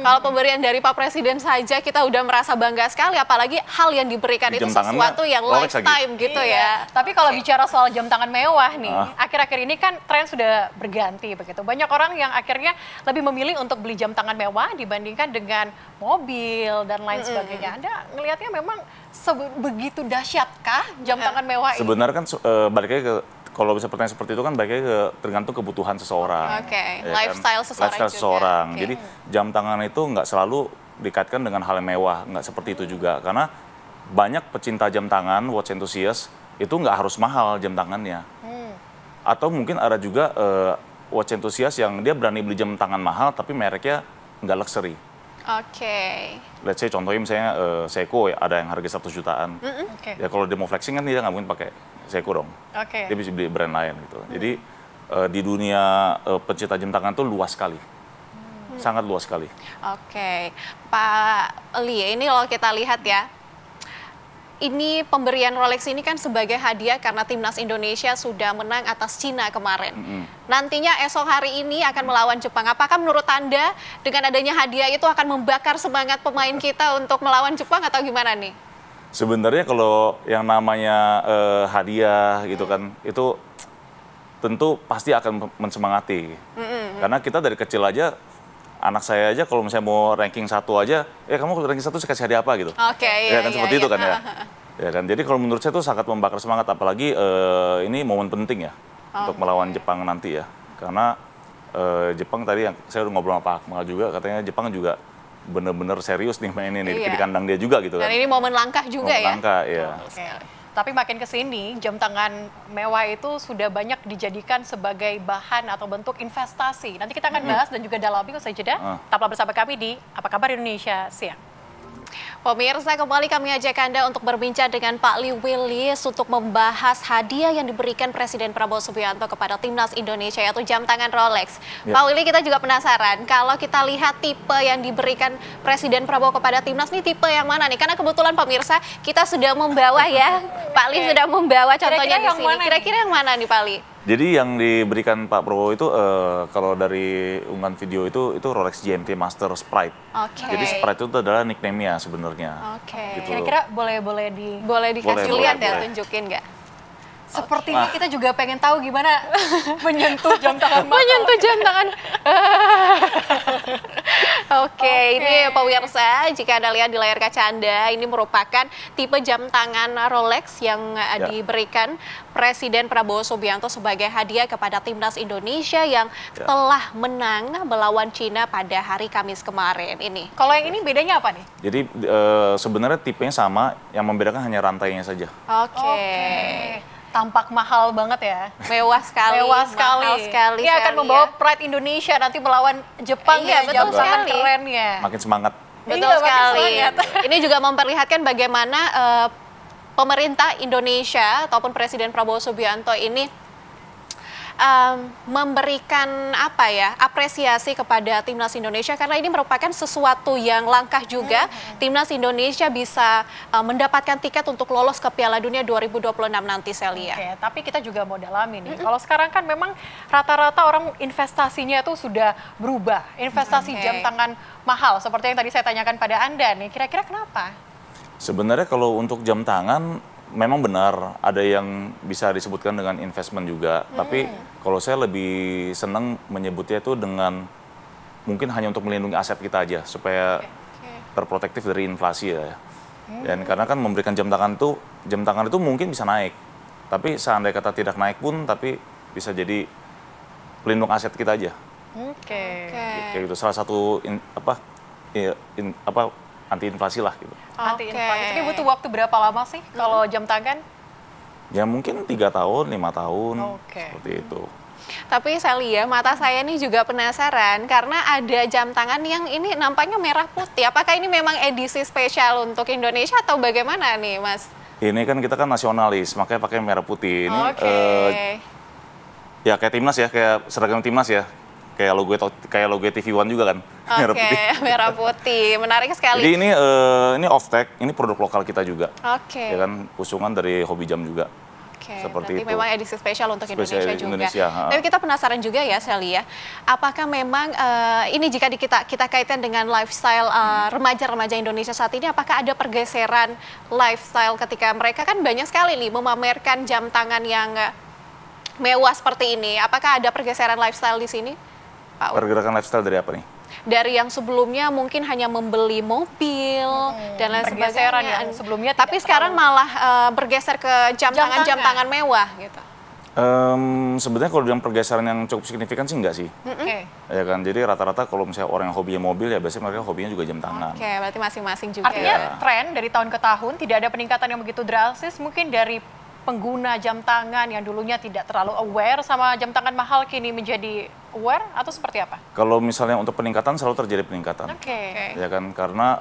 Kalau pemberian dari Pak Presiden saja kita udah merasa bangga sekali, apalagi hal yang diberikan itu sesuatu yang lifetime gitu ya.
Tapi kalau bicara soal jam tangan mewah nih, akhir-akhir ini kan tren sudah berganti begitu. Banyak orang yang akhirnya lebih memilih untuk beli jam tangan mewah dibandingkan dengan mobil dan lain sebagainya. Anda ngelihatnya memang begitu dahsyatkah jam tangan mewah ini?
Sebenarnya kan balik lagi ke, kalau bisa pertanyaan seperti itu kan baiknya tergantung kebutuhan seseorang.
Lifestyle seseorang juga.
Jadi jam tangan itu nggak selalu dikaitkan dengan hal yang mewah, nggak seperti itu juga. Karena banyak pecinta jam tangan, watch enthusiast, itu nggak harus mahal jam tangannya. Atau mungkin ada juga watch enthusiast yang dia berani beli jam tangan mahal, tapi mereknya nggak luxury.
Oke.
Let's say contohnya misalnya Seiko ada yang harga 100 jutaan. Ya kalau dia mau flexing kan dia nggak mungkin pakai Seiko dong. Dia bisa beli brand lain gitu. Jadi di dunia pecinta jam tangan tuh luas sekali. Sangat luas sekali.
Oke. Pak Li, ini kalau kita lihat ya, ini pemberian Rolex ini kan sebagai hadiah karena timnas Indonesia sudah menang atas Cina kemarin. Nantinya esok hari ini akan melawan Jepang. Apakah menurut Anda dengan adanya hadiah itu akan membakar semangat pemain kita untuk melawan Jepang atau gimana nih?
Sebenarnya kalau yang namanya hadiah gitu kan, itu tentu pasti akan mensemangati. Karena kita dari kecil aja, anak saya aja kalau misalnya mau ranking 1 aja, kamu ranking 1 saya kasih hadiah apa gitu. Ya kan seperti itu kan ya. Ya kan. Jadi kalau menurut saya itu sangat membakar semangat, apalagi ini momen penting ya untuk melawan Jepang nanti ya. Karena Jepang tadi yang saya udah ngobrol sama Pak Akmal juga, katanya Jepang juga bener-bener serius nih mainin di kandang dia juga gitu kan.
Dan ini momen langkah juga
momen langkah, ya.
Tapi makin ke sini, jam tangan mewah itu sudah banyak dijadikan sebagai bahan atau bentuk investasi. Nanti kita akan bahas dan juga dalami usai jeda. Tetaplah bersama kami di Apa Kabar Indonesia Siang.
Pemirsa, kembali kami ajak Anda untuk berbincang dengan Pak Li Willis untuk membahas hadiah yang diberikan Presiden Prabowo Subianto kepada Timnas Indonesia, yaitu jam tangan Rolex. Pak Willy, kita juga penasaran, kalau kita lihat tipe yang diberikan Presiden Prabowo kepada Timnas, ini tipe yang mana nih? Karena kebetulan pemirsa, kita sudah membawa ya, Pak Li sudah membawa contohnya di sini. Kira-kira yang mana nih Pak Li?
Jadi yang diberikan Pak Prabowo itu kalau dari unggahan video itu Rolex GMT Master Sprite. Jadi Sprite itu adalah nickname-nya sebenarnya. Gitu.
Kira-kira boleh
dikasih lihat ya, tunjukin nggak?
Sepertinya kita juga pengen tahu gimana menyentuh jam tangan.
Menyentuh jam tangan. Ini pemirsa, jika Anda lihat di layar kaca Anda, ini merupakan tipe jam tangan Rolex yang diberikan Presiden Prabowo Subianto sebagai hadiah kepada Timnas Indonesia yang telah menang melawan Cina pada hari Kamis kemarin ini.
Kalau yang ini bedanya apa nih?
Jadi sebenarnya tipenya sama, yang membedakan hanya rantainya saja.
Tampak mahal banget ya.
Mewah sekali.
Mahal sekali. Ini akan membawa pride Indonesia nanti melawan Jepang ya,
betul sekali.
Kerennya.
Makin semangat.
Betul sekali. Ini juga memperlihatkan bagaimana pemerintah Indonesia ataupun Presiden Prabowo Subianto ini memberikan apresiasi kepada Timnas Indonesia, karena ini merupakan sesuatu yang langkah juga. Timnas Indonesia bisa mendapatkan tiket untuk lolos ke Piala Dunia 2026 nanti, Celia.
Tapi kita juga mau dalami nih. Kalau sekarang kan memang rata-rata orang investasinya itu sudah berubah. Investasi jam tangan mahal seperti yang tadi saya tanyakan pada Anda nih. Kira-kira kenapa?
Sebenarnya kalau untuk jam tangan memang benar, ada yang bisa disebutkan dengan investment juga. Tapi kalau saya lebih senang menyebutnya itu dengan mungkin hanya untuk melindungi aset kita aja, supaya terprotektif dari inflasi ya. Dan karena kan memberikan jam tangan itu mungkin bisa naik. Tapi seandainya kata tidak naik pun, tapi bisa jadi pelindung aset kita aja. Kayak gitu. Salah satu anti inflasi lah gitu.
Anti inflasi. Tapi butuh waktu berapa lama sih kalau jam tangan?
Ya mungkin 3 tahun, 5 tahun, seperti itu.
Tapi Celia, mata saya ini juga penasaran karena ada jam tangan yang ini nampaknya merah putih. Apakah ini memang edisi spesial untuk Indonesia atau bagaimana nih, Mas?
Ini kan kita kan nasionalis, makanya pakai merah putih. Ini ya kayak timnas ya, kayak seragam timnas ya. Kayak logo TV One juga kan.
Merah putih. Menarik sekali.
Jadi ini off-tech, ini produk lokal kita juga. Ya kan, usungan dari Hobi Jam juga. Seperti
berarti
itu.
Memang edisi spesial untuk Indonesia juga.
Ha.
Tapi kita penasaran juga ya, Celia, apakah memang ini jika kita kaitkan dengan lifestyle remaja-remaja Indonesia saat ini, apakah ada pergeseran lifestyle ketika mereka kan banyak sekali nih memamerkan jam tangan yang mewah seperti ini? Apakah ada pergeseran lifestyle di sini?
Pergerakan lifestyle dari apa nih?
Dari yang sebelumnya mungkin hanya membeli mobil dan lain sebagainya.
Yang sebelumnya
tapi sekarang malah bergeser ke jam tangan mewah gitu.
Sebenarnya kalau dengan pergeseran yang cukup signifikan sih enggak sih. Ya kan, jadi rata-rata kalau misalnya orang yang hobinya mobil ya biasanya mereka hobinya juga jam tangan.
Oke, berarti masing-masing juga. Artinya tren dari tahun ke tahun tidak ada peningkatan yang begitu drastis, mungkin dari pengguna jam tangan yang dulunya tidak terlalu aware sama jam tangan mahal kini menjadi aware atau seperti apa?
Kalau misalnya untuk peningkatan selalu terjadi peningkatan. Ya kan, karena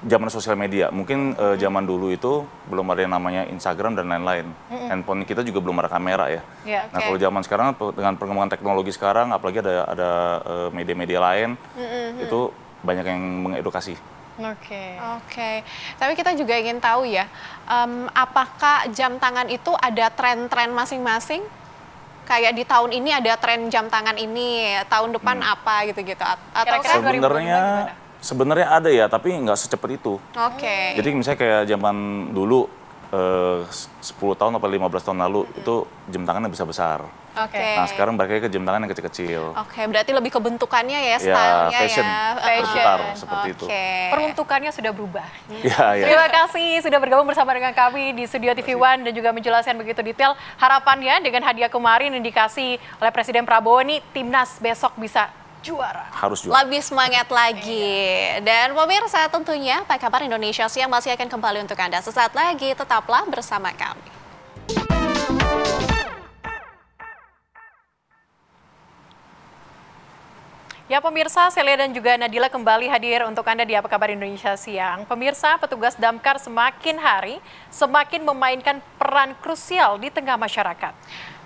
zaman sosial media, mungkin zaman dulu itu belum ada yang namanya Instagram dan lain-lain. Handphone kita juga belum ada kamera ya. Nah kalau zaman sekarang dengan perkembangan teknologi sekarang, apalagi ada media-media lain, itu banyak yang mengedukasi.
Oke. Tapi kita juga ingin tahu ya, apakah jam tangan itu ada tren-tren masing-masing? Kayak di tahun ini ada tren jam tangan ini, tahun depan apa gitu-gitu? Atau
Sebenarnya ada ya, tapi nggak secepat itu. Jadi misalnya kayak zaman dulu 10 tahun atau 15 tahun lalu itu jam tangan yang besar-besar. Nah sekarang balik ke jam tangan yang kecil-kecil.
Berarti lebih ke bentukannya ya, stylenya
fashion, berputar seperti itu.
Peruntukannya sudah berubah.
Ya.
Terima kasih sudah bergabung bersama dengan kami di Studio TV One dan juga menjelaskan begitu detail harapannya dengan hadiah kemarin indikasi oleh Presiden Prabowo ini timnas besok bisa juara.
Harus juara.
Lebih semangat lagi. Dan pemirsa tentunya Apa Kabar Indonesia Siang masih akan kembali untuk Anda sesaat lagi. Tetaplah bersama kami.
Ya pemirsa, Celia dan juga Nadila kembali hadir untuk Anda di Apa Kabar Indonesia Siang. Pemirsa, petugas damkar semakin hari semakin memainkan peran krusial di tengah masyarakat.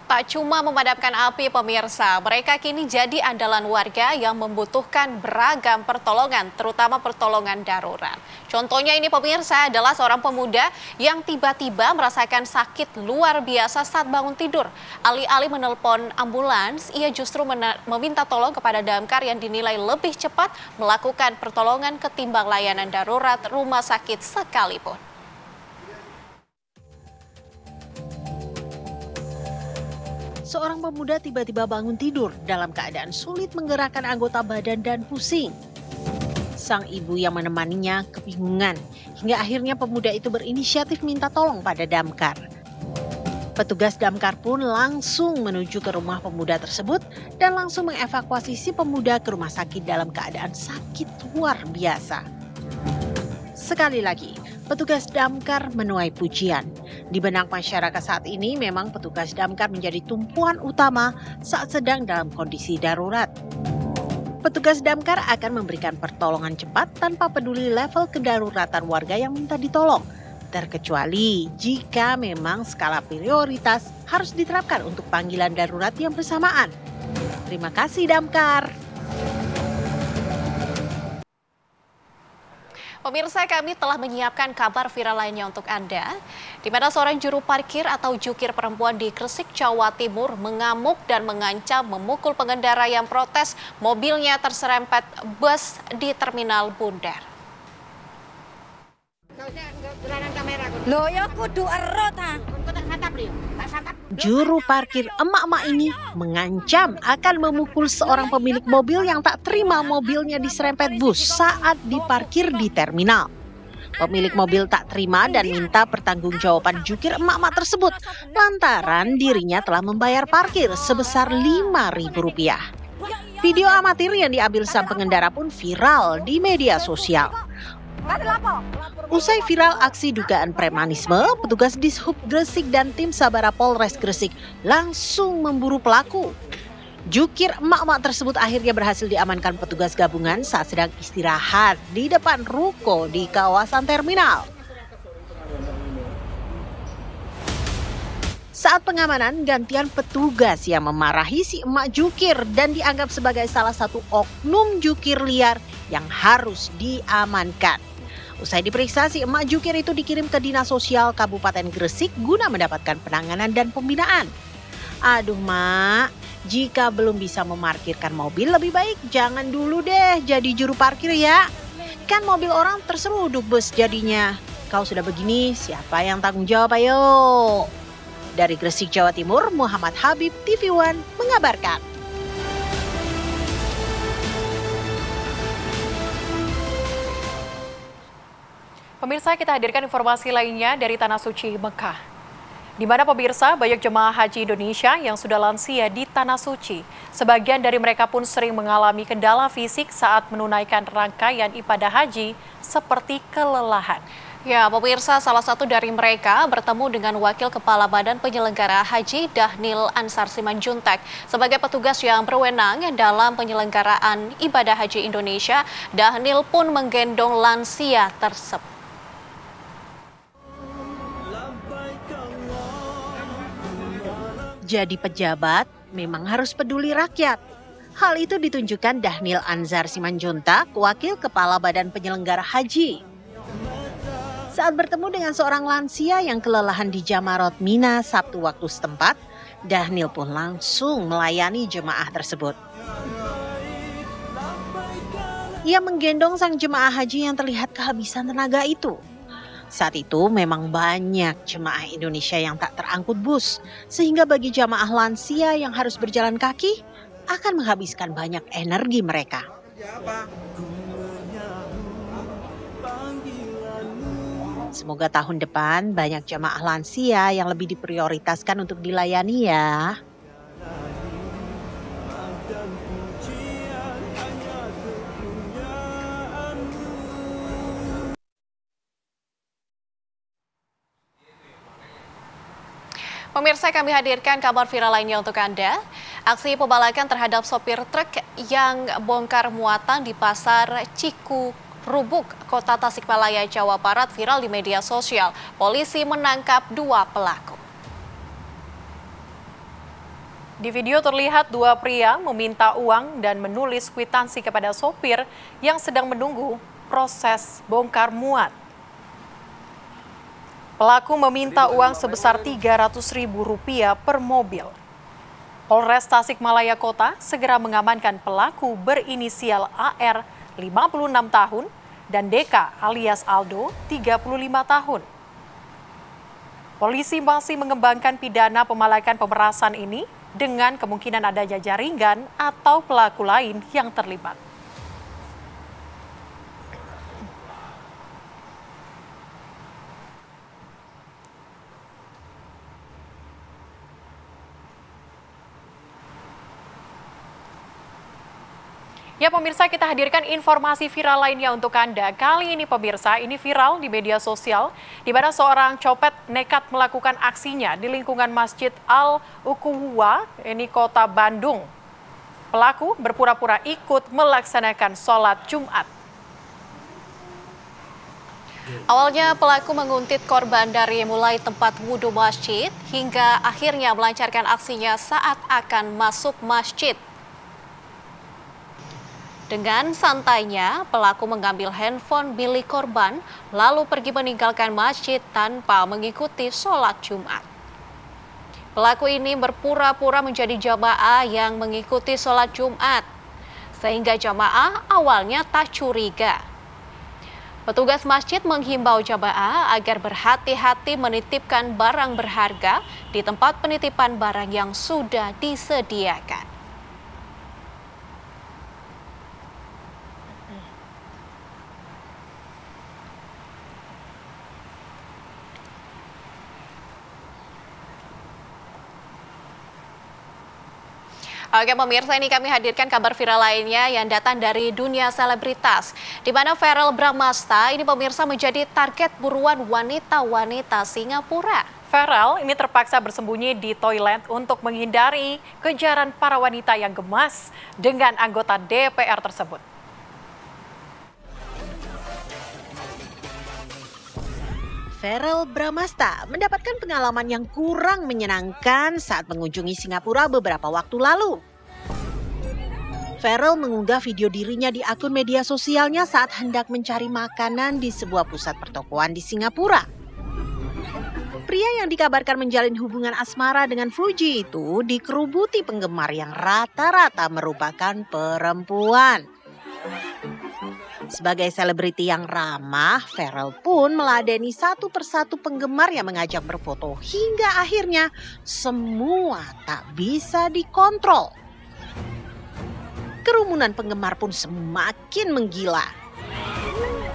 Tak cuma memadamkan api pemirsa, mereka kini jadi andalan warga yang membutuhkan beragam pertolongan, terutama pertolongan darurat. Contohnya ini pemirsa adalah seorang pemuda yang tiba-tiba merasakan sakit luar biasa saat bangun tidur. Alih-alih menelpon ambulans, ia justru meminta tolong kepada damkar yang dinilai lebih cepat melakukan pertolongan ketimbang layanan darurat rumah sakit sekalipun.
Seorang pemuda tiba-tiba bangun tidur dalam keadaan sulit menggerakkan anggota badan dan pusing. Sang ibu yang menemaninya kebingungan, hingga akhirnya pemuda itu berinisiatif minta tolong pada damkar. Petugas damkar pun langsung menuju ke rumah pemuda tersebut dan langsung mengevakuasi si pemuda ke rumah sakit dalam keadaan sakit luar biasa. Sekali lagi, petugas damkar menuai pujian. Di benak masyarakat saat ini memang petugas damkar menjadi tumpuan utama saat sedang dalam kondisi darurat. Petugas damkar akan memberikan pertolongan cepat tanpa peduli level kedaruratan warga yang minta ditolong, terkecuali jika memang skala prioritas harus diterapkan untuk panggilan darurat yang bersamaan. Terima kasih damkar.
Pemirsa, kami telah menyiapkan kabar viral lainnya untuk Anda, di mana seorang juru parkir atau jukir perempuan di Gresik, Jawa Timur mengamuk dan mengancam memukul pengendara yang protes mobilnya terserempet bus di Terminal Bundar.
Juru parkir emak-emak ini mengancam akan memukul seorang pemilik mobil yang tak terima mobilnya diserempet bus saat diparkir di terminal. Pemilik mobil tak terima dan minta pertanggungjawaban jukir emak-emak tersebut lantaran dirinya telah membayar parkir sebesar Rp5.000. Video amatir yang diambil sang pengendara pun viral di media sosial. Usai viral aksi dugaan premanisme, petugas Dishub Gresik dan tim Sabara Polres Gresik langsung memburu pelaku. Jukir emak-emak tersebut akhirnya berhasil diamankan petugas gabungan saat sedang istirahat di depan ruko di kawasan terminal. Saat pengamanan, gantian petugas yang memarahi si emak jukir dan dianggap sebagai salah satu oknum jukir liar yang harus diamankan. Usai diperiksa, si emak jukir itu dikirim ke Dinas Sosial Kabupaten Gresik guna mendapatkan penanganan dan pembinaan. Aduh mak, jika belum bisa memarkirkan mobil lebih baik jangan dulu deh jadi juru parkir ya. Kan mobil orang terseruduk bus jadinya. Kau sudah begini, siapa yang tanggung jawab ayo? Dari Gresik, Jawa Timur, Muhammad Habib, TV One mengabarkan.
Pemirsa, kita hadirkan informasi lainnya dari Tanah Suci Mekah. di mana pemirsa banyak jemaah haji Indonesia yang sudah lansia di Tanah Suci. Sebagian dari mereka pun sering mengalami kendala fisik saat menunaikan rangkaian ibadah haji seperti kelelahan.
Ya, pemirsa, salah satu dari mereka bertemu dengan Wakil Kepala Badan Penyelenggara Haji Dhanil Ansar Simanjuntak. Sebagai petugas yang berwenang dalam penyelenggaraan ibadah haji Indonesia, Dhanil pun menggendong lansia tersebut.
Jadi pejabat memang harus peduli rakyat. Hal itu ditunjukkan Dhanil Ansar Simanjuntak, Wakil Kepala Badan Penyelenggara Haji. Saat bertemu dengan seorang lansia yang kelelahan di Jamarot Mina Sabtu waktu setempat, Dhanil pun langsung melayani jemaah tersebut. Ia menggendong sang jemaah haji yang terlihat kehabisan tenaga itu. Saat itu memang banyak jemaah Indonesia yang tak terangkut bus, sehingga bagi jemaah lansia yang harus berjalan kaki akan menghabiskan banyak energi mereka. Semoga tahun depan banyak jemaah lansia yang lebih diprioritaskan untuk dilayani ya.
Pemirsa, kami hadirkan kabar viral lainnya untuk Anda. Aksi pembalakan terhadap sopir truk yang bongkar muatan di Pasar Cikurubuk, Kota Tasikmalaya, Jawa Barat viral di media sosial. Polisi menangkap 2 pelaku.
Di video terlihat 2 pria meminta uang dan menulis kwitansi kepada sopir yang sedang menunggu proses bongkar muat. Pelaku meminta uang sebesar Rp300.000 per mobil. Polres Tasikmalaya Kota segera mengamankan pelaku berinisial AR 56 tahun dan DK alias Aldo 35 tahun. Polisi masih mengembangkan pidana pemalakan pemerasan ini dengan kemungkinan adanya jaringan atau pelaku lain yang terlibat. Ya pemirsa, kita hadirkan informasi viral lainnya untuk Anda. Kali ini pemirsa, ini viral di media sosial, di mana seorang copet nekat melakukan aksinya di lingkungan Masjid Al-Ukhuwah, ini Kota Bandung. Pelaku berpura-pura ikut melaksanakan sholat Jumat.
Awalnya pelaku menguntit korban dari mulai tempat wudhu masjid hingga akhirnya melancarkan aksinya saat akan masuk masjid. Dengan santainya, pelaku mengambil handphone milik korban, lalu pergi meninggalkan masjid tanpa mengikuti sholat Jumat. Pelaku ini berpura-pura menjadi jamaah yang mengikuti sholat Jumat, sehingga jamaah awalnya tak curiga. Petugas masjid menghimbau jamaah agar berhati-hati menitipkan barang berharga di tempat penitipan barang yang sudah disediakan. Oke pemirsa, ini kami hadirkan kabar viral lainnya yang datang dari dunia selebritas. Di mana Verrell Bramasta ini pemirsa menjadi target buruan wanita-wanita Singapura.
Verrell ini terpaksa bersembunyi di toilet untuk menghindari kejaran para wanita yang gemas dengan anggota DPR tersebut.
Verrell Bramasta mendapatkan pengalaman yang kurang menyenangkan saat mengunjungi Singapura beberapa waktu lalu. Verrell mengunggah video dirinya di akun media sosialnya saat hendak mencari makanan di sebuah pusat pertokoan di Singapura. Pria yang dikabarkan menjalin hubungan asmara dengan Fuji itu dikerubuti penggemar yang rata-rata merupakan perempuan. Sebagai selebriti yang ramah, Verrell pun meladeni satu persatu penggemar yang mengajak berfoto hingga akhirnya semua tak bisa dikontrol. Kerumunan penggemar pun semakin menggila.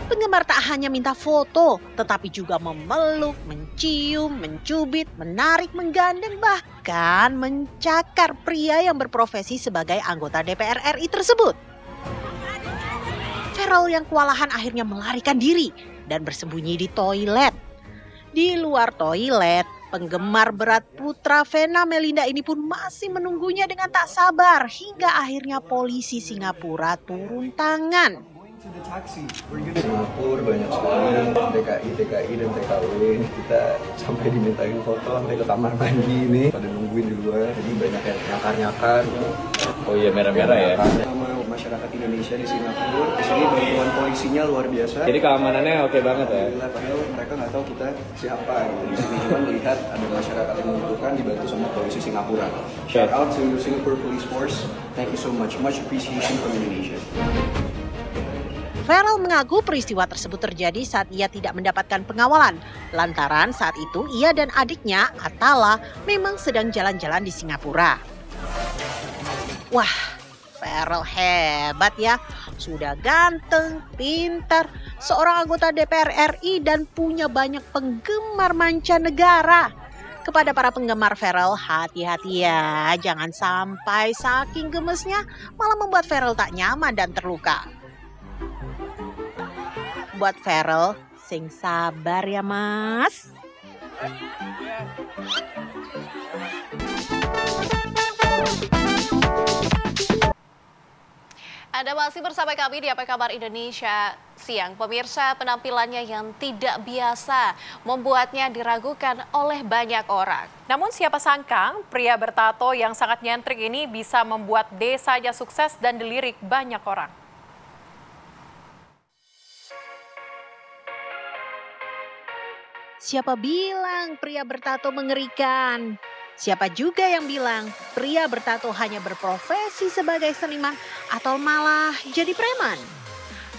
Penggemar tak hanya minta foto, tetapi juga memeluk, mencium, mencubit, menarik, menggandeng, bahkan mencakar pria yang berprofesi sebagai anggota DPR RI tersebut. Farel yang kewalahan akhirnya melarikan diri dan bersembunyi di toilet. Di luar toilet, penggemar berat putra Vena Melinda ini pun masih menunggunya dengan tak sabar hingga akhirnya polisi Singapura turun tangan.
Singapura banyak sekali TKI dan TKW. Kita sampai dimintain foto sampai ke kamar mandi ini, pada nungguin di luar. Jadi banyak yang nyakar-nyakar.
Oh iya, merah-merah ya.
Sama masyarakat Indonesia di Singapura. Di sini bantuan polisinya luar biasa.
Jadi keamanannya oke banget ya.
Padahal mereka nggak tahu kita siapa gitu. Di sini cuma melihat ada masyarakat yang membutuhkan dibantu sama polisi Singapura. Shout out to Singapore Police Force. Thank you so much. Much appreciation from Indonesia.
Farel mengaku peristiwa tersebut terjadi saat ia tidak mendapatkan pengawalan. Lantaran saat itu ia dan adiknya, Atala, memang sedang jalan-jalan di Singapura. Wah, Farel hebat ya. Sudah ganteng, pintar, seorang anggota DPR RI dan punya banyak penggemar mancanegara. Kepada para penggemar Farel, hati-hati ya. Jangan sampai saking gemesnya malah membuat Farel tak nyaman dan terluka. Buat Farel, sing sabar ya mas.
Anda masih bersama kami di Apa Kabar Indonesia Siang. Pemirsa, penampilannya yang tidak biasa membuatnya diragukan oleh banyak orang.
Namun siapa sangka pria bertato yang sangat nyentrik ini bisa membuat desanya sukses dan dilirik banyak orang.
Siapa bilang pria bertato mengerikan? Siapa juga yang bilang pria bertato hanya berprofesi sebagai seniman atau malah jadi preman?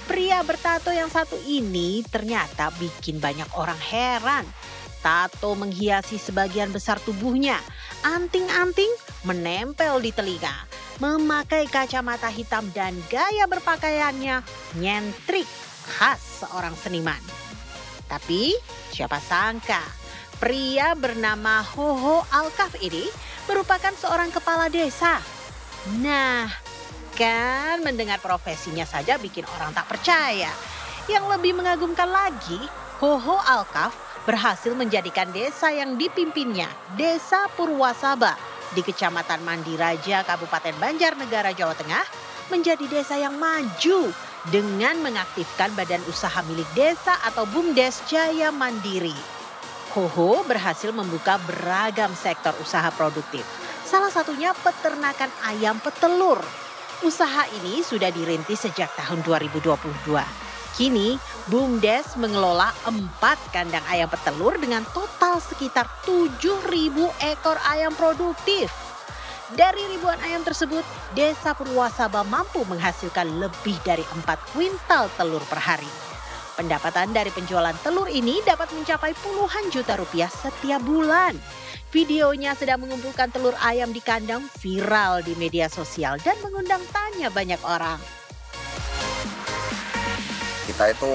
Pria bertato yang satu ini ternyata bikin banyak orang heran. Tato menghiasi sebagian besar tubuhnya, anting-anting menempel di telinga, memakai kacamata hitam dan gaya berpakaiannya nyentrik khas seorang seniman. Tapi siapa sangka pria bernama Hoho Alkaf ini merupakan seorang kepala desa. Nah, kan mendengar profesinya saja bikin orang tak percaya. Yang lebih mengagumkan lagi, Hoho Alkaf berhasil menjadikan desa yang dipimpinnya, Desa Purwasaba di Kecamatan Mandiraja, Kabupaten Banjarnegara, Jawa Tengah, menjadi desa yang maju dengan mengaktifkan badan usaha milik desa atau BUMDes Jaya Mandiri. Hoho berhasil membuka beragam sektor usaha produktif. Salah satunya peternakan ayam petelur. Usaha ini sudah dirintis sejak tahun 2022. Kini BUMDes mengelola 4 kandang ayam petelur dengan total sekitar 7.000 ekor ayam produktif. Dari ribuan ayam tersebut, Desa Purwasaba mampu menghasilkan lebih dari 4 kuintal telur per hari. Pendapatan dari penjualan telur ini dapat mencapai puluhan juta rupiah setiap bulan. Videonya sedang mengumpulkan telur ayam di kandang viral di media sosial dan mengundang tanya banyak orang.
Kita itu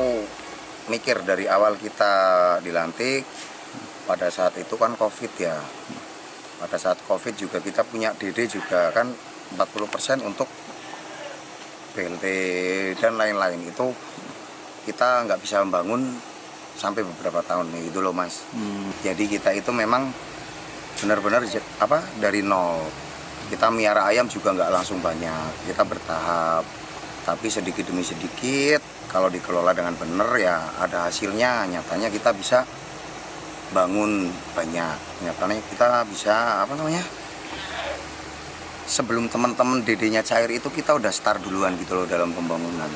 mikir dari awal kita dilantik, pada saat itu kan COVID ya. Pada saat COVID juga kita punya DD juga kan 40% untuk BLT dan lain-lain. Itu kita nggak bisa membangun sampai beberapa tahun nih, gitu loh mas. Jadi kita itu memang benar-benar dari nol. Kita miara ayam juga nggak langsung banyak, kita bertahap. Tapi sedikit demi sedikit, kalau dikelola dengan benar ya ada hasilnya. Nyatanya kita bisa bangun banyak, nyatanya kita bisa sebelum teman-teman DD-nya cair itu kita udah start duluan gitu loh dalam pembangunan.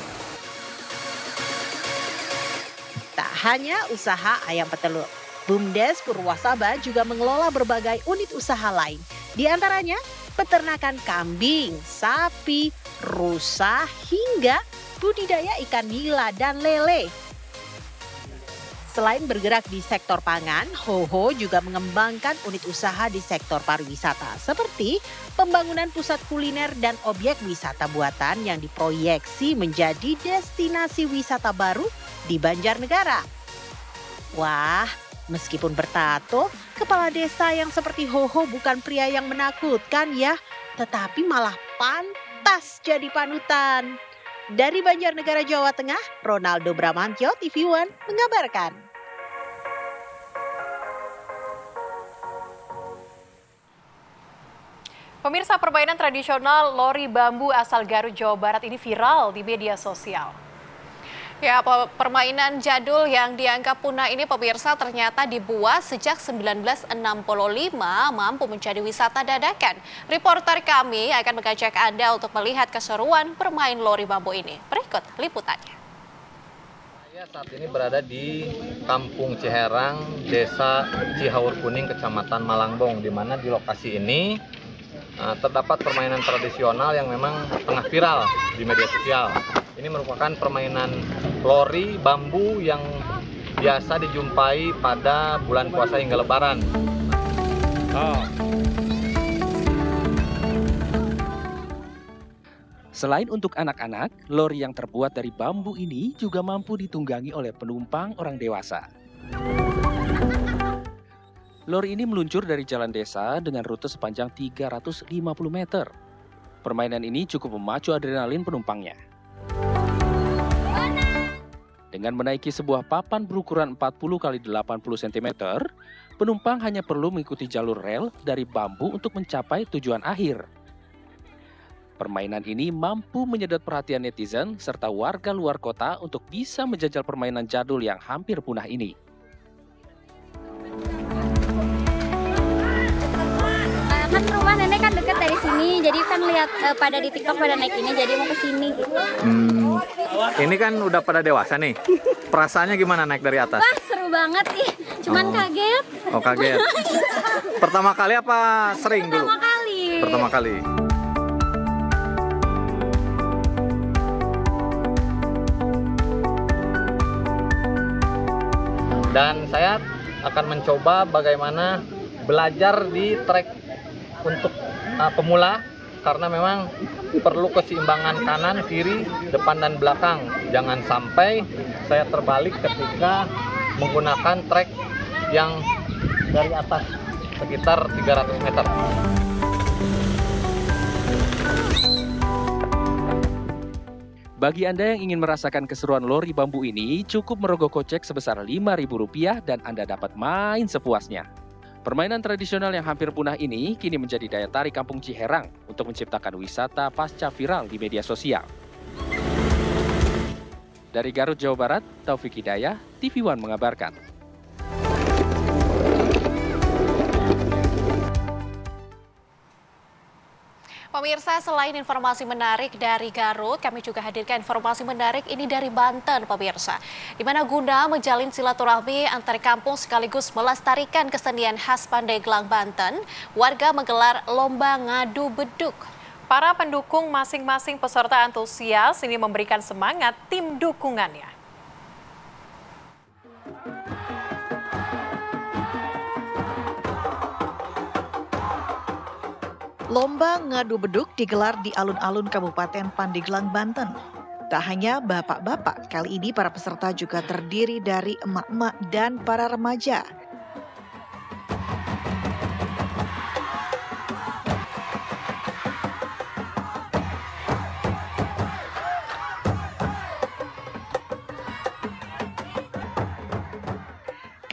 Tak hanya usaha ayam petelur, BUMDes Purwasaba juga mengelola berbagai unit usaha lain. Di antaranya peternakan kambing, sapi, rusa, hingga budidaya ikan nila dan lele. Selain bergerak di sektor pangan, Hoho juga mengembangkan unit usaha di sektor pariwisata seperti pembangunan pusat kuliner dan objek wisata buatan yang diproyeksi menjadi destinasi wisata baru di Banjarnegara. Wah, meskipun bertato, kepala desa yang seperti Hoho bukan pria yang menakutkan ya, tetapi malah pantas jadi panutan. Dari Banjarnegara, Jawa Tengah, Ronaldo Bramantyo, TV One mengabarkan.
Pemirsa, permainan tradisional lori bambu asal Garut, Jawa Barat ini viral di media sosial.
Ya, permainan jadul yang dianggap punah ini pemirsa ternyata dibuat sejak 1965 mampu menjadi wisata dadakan. Reporter kami akan mengajak Anda untuk melihat keseruan bermain lori bambu ini. Berikut liputannya.
Saya saat ini berada di Kampung Ciherang, Desa Cihaur Kuning, Kecamatan Malangbong, di mana di lokasi ini terdapat permainan tradisional yang memang tengah viral di media sosial. Ini merupakan permainan lori bambu yang biasa dijumpai pada bulan puasa hingga Lebaran.
Selain untuk anak-anak, lori yang terbuat dari bambu ini juga mampu ditunggangi oleh penumpang orang dewasa. Lori ini meluncur dari jalan desa dengan rute sepanjang 350 meter. Permainan ini cukup memacu adrenalin penumpangnya. Dengan menaiki sebuah papan berukuran 40 x 80 cm, penumpang hanya perlu mengikuti jalur rel dari bambu untuk mencapai tujuan akhir. Permainan ini mampu menyedot perhatian netizen serta warga luar kota untuk bisa menjajal permainan jadul yang hampir punah ini.
Kan rumah nenek kan dekat dari sini, jadi kan lihat pada di TikTok pada naik ini, jadi mau ke sini gitu.
Ini kan udah pada dewasa nih. Perasaannya gimana naik dari atas?
Wah, seru banget ih. Cuman kaget.
Oh, kaget. Pertama kali apa sering dulu?
Pertama kali.
Pertama kali. Dan saya akan mencoba bagaimana belajar di trek untuk pemula, karena memang perlu keseimbangan kanan, kiri, depan, dan belakang. Jangan sampai saya terbalik ketika menggunakan trek yang dari atas sekitar 300 meter.
Bagi Anda yang ingin merasakan keseruan lori bambu ini, cukup merogoh kocek sebesar Rp5.000 dan Anda dapat main sepuasnya. Permainan tradisional yang hampir punah ini kini menjadi daya tarik Kampung Ciherang untuk menciptakan wisata pasca viral di media sosial. Dari Garut, Jawa Barat, Taufik Hidayah, TV One mengabarkan.
Pemirsa, selain informasi menarik dari Garut, kami juga hadirkan informasi menarik ini dari Banten, pemirsa. Di mana guna menjalin silaturahmi antar kampung sekaligus melestarikan kesenian khas Pandeglang, Banten, warga menggelar lomba ngadu beduk.
Para pendukung masing-masing peserta antusias ini memberikan semangat tim dukungannya.
Lomba ngadu beduk digelar di alun-alun Kabupaten Pandeglang, Banten. Tak hanya bapak-bapak, kali ini para peserta juga terdiri dari emak-emak dan para remaja.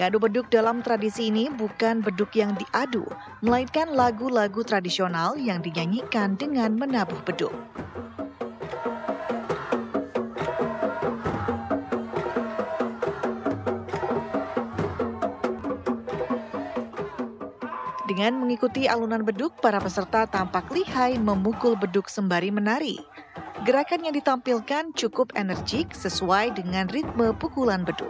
Ngadu beduk dalam tradisi ini bukan beduk yang diadu, melainkan lagu-lagu tradisional yang dinyanyikan dengan menabuh beduk. Dengan mengikuti alunan beduk, para peserta tampak lihai memukul beduk sembari menari. Gerakan yang ditampilkan cukup energik sesuai dengan ritme pukulan beduk.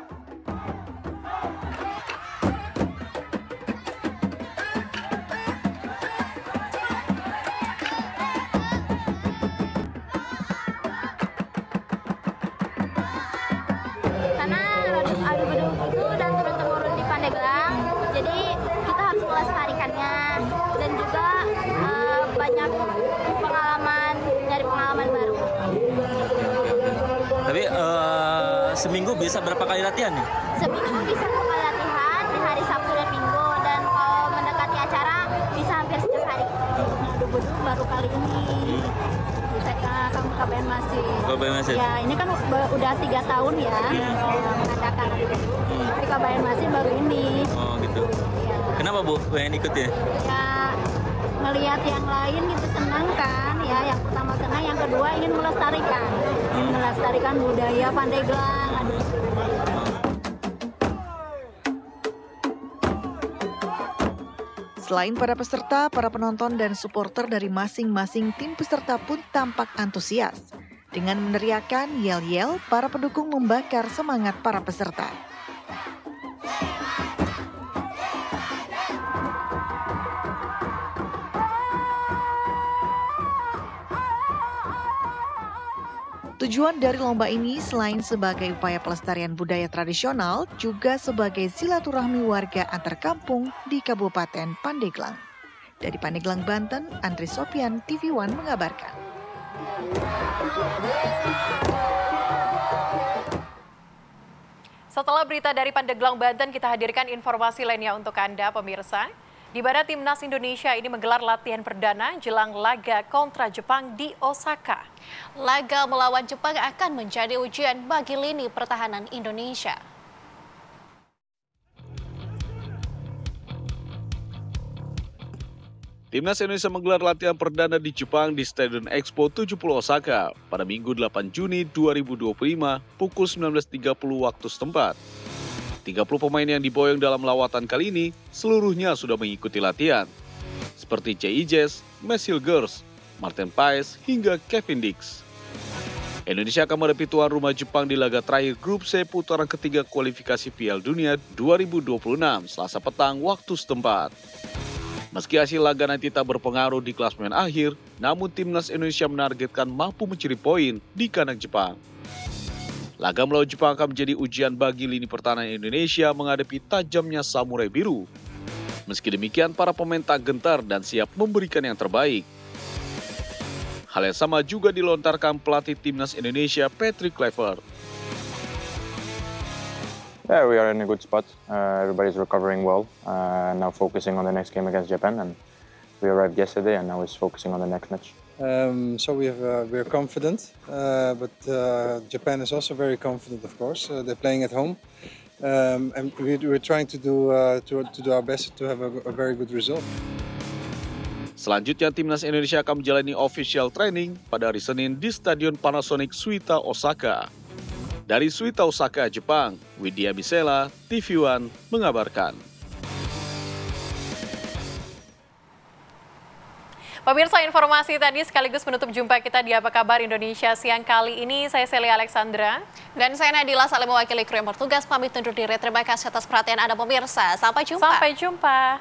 Adu beduk itu udah turun-temurun di Pandeglang, jadi kita harus melestarikannya dan juga banyak pengalaman, nyari pengalaman baru.
Tapi
seminggu bisa berapa kali latihan nih?
Seminggu bisa 2 kali latihan di hari Sabtu dan Minggu, dan kalau mendekati acara bisa hampir setiap hari. Adu-adu baru kali ini bisa kamu KBN Masih.
KBN Masih.
Ya ini kan udah 3 tahun ya mengadakan adu-adu. Tapi KBN Masih baru ini.
Oh gitu.
Ya.
Kenapa Bu pengen ikut ya?
Ya melihat yang lain gitu senang kan ya. Yang pertama senang, yang kedua ingin melestarikan budaya Pandeglang.
Selain para peserta, para penonton dan supporter dari masing-masing tim peserta pun tampak antusias. Dengan meneriakan yel-yel, para pendukung membakar semangat para peserta. Tujuan dari lomba ini selain sebagai upaya pelestarian budaya tradisional, juga sebagai silaturahmi warga antar kampung di Kabupaten Pandeglang. Dari Pandeglang, Banten, Andri Sopian, TV One mengabarkan.
Setelah berita dari Pandeglang, Banten, kita hadirkan informasi lainnya untuk Anda, pemirsa. Di mana Timnas Indonesia ini menggelar latihan perdana jelang laga kontra Jepang di Osaka.
Laga melawan Jepang akan menjadi ujian bagi lini pertahanan Indonesia.
Timnas Indonesia menggelar latihan perdana di Jepang di Stadion Expo 70 Osaka pada Minggu 8 Juni 2025 pukul 19.30 waktu setempat. 30 pemain yang diboyong dalam lawatan kali ini seluruhnya sudah mengikuti latihan. Seperti J.I. Jess, Messil Gers, Martin Paes, hingga Kevin Dix. Indonesia akan menghadapi tuan rumah Jepang di laga terakhir Grup C putaran ketiga kualifikasi Piala Dunia 2026 Selasa petang waktu setempat. Meski hasil laga nanti tak berpengaruh di klasemen akhir, namun Timnas Indonesia menargetkan mampu mencuri poin di kandang Jepang. Laga melawan Jepang akan menjadi ujian bagi lini pertahanan Indonesia menghadapi tajamnya samurai biru. Meski demikian, para pemain tak gentar dan siap memberikan yang terbaik. Hal yang sama juga dilontarkan pelatih Timnas Indonesia Patrick Kluivert.
Yeah, we are in a good spot. Everybody's recovering well. Now focusing on the next game against Japan, and we arrived yesterday, and now is focusing on the next match.
So we're confident, but Japan is also very confident, of course. They're playing at home, and we're trying to do our best to have a very good result.
Selanjutnya, Timnas Indonesia akan menjalani official training pada hari Senin di Stadion Panasonic Suita Osaka. Dari Suita Osaka, Jepang, Widya Bisela, TV One mengabarkan.
Pemirsa, informasi tadi sekaligus menutup jumpa kita di Apa Kabar Indonesia siang kali ini. Saya Celia Alexandra.
Dan saya Nadila saling mewakili kru yang bertugas pamit undur diri. Terima kasih atas perhatian Anda pemirsa. Sampai jumpa.
Sampai jumpa.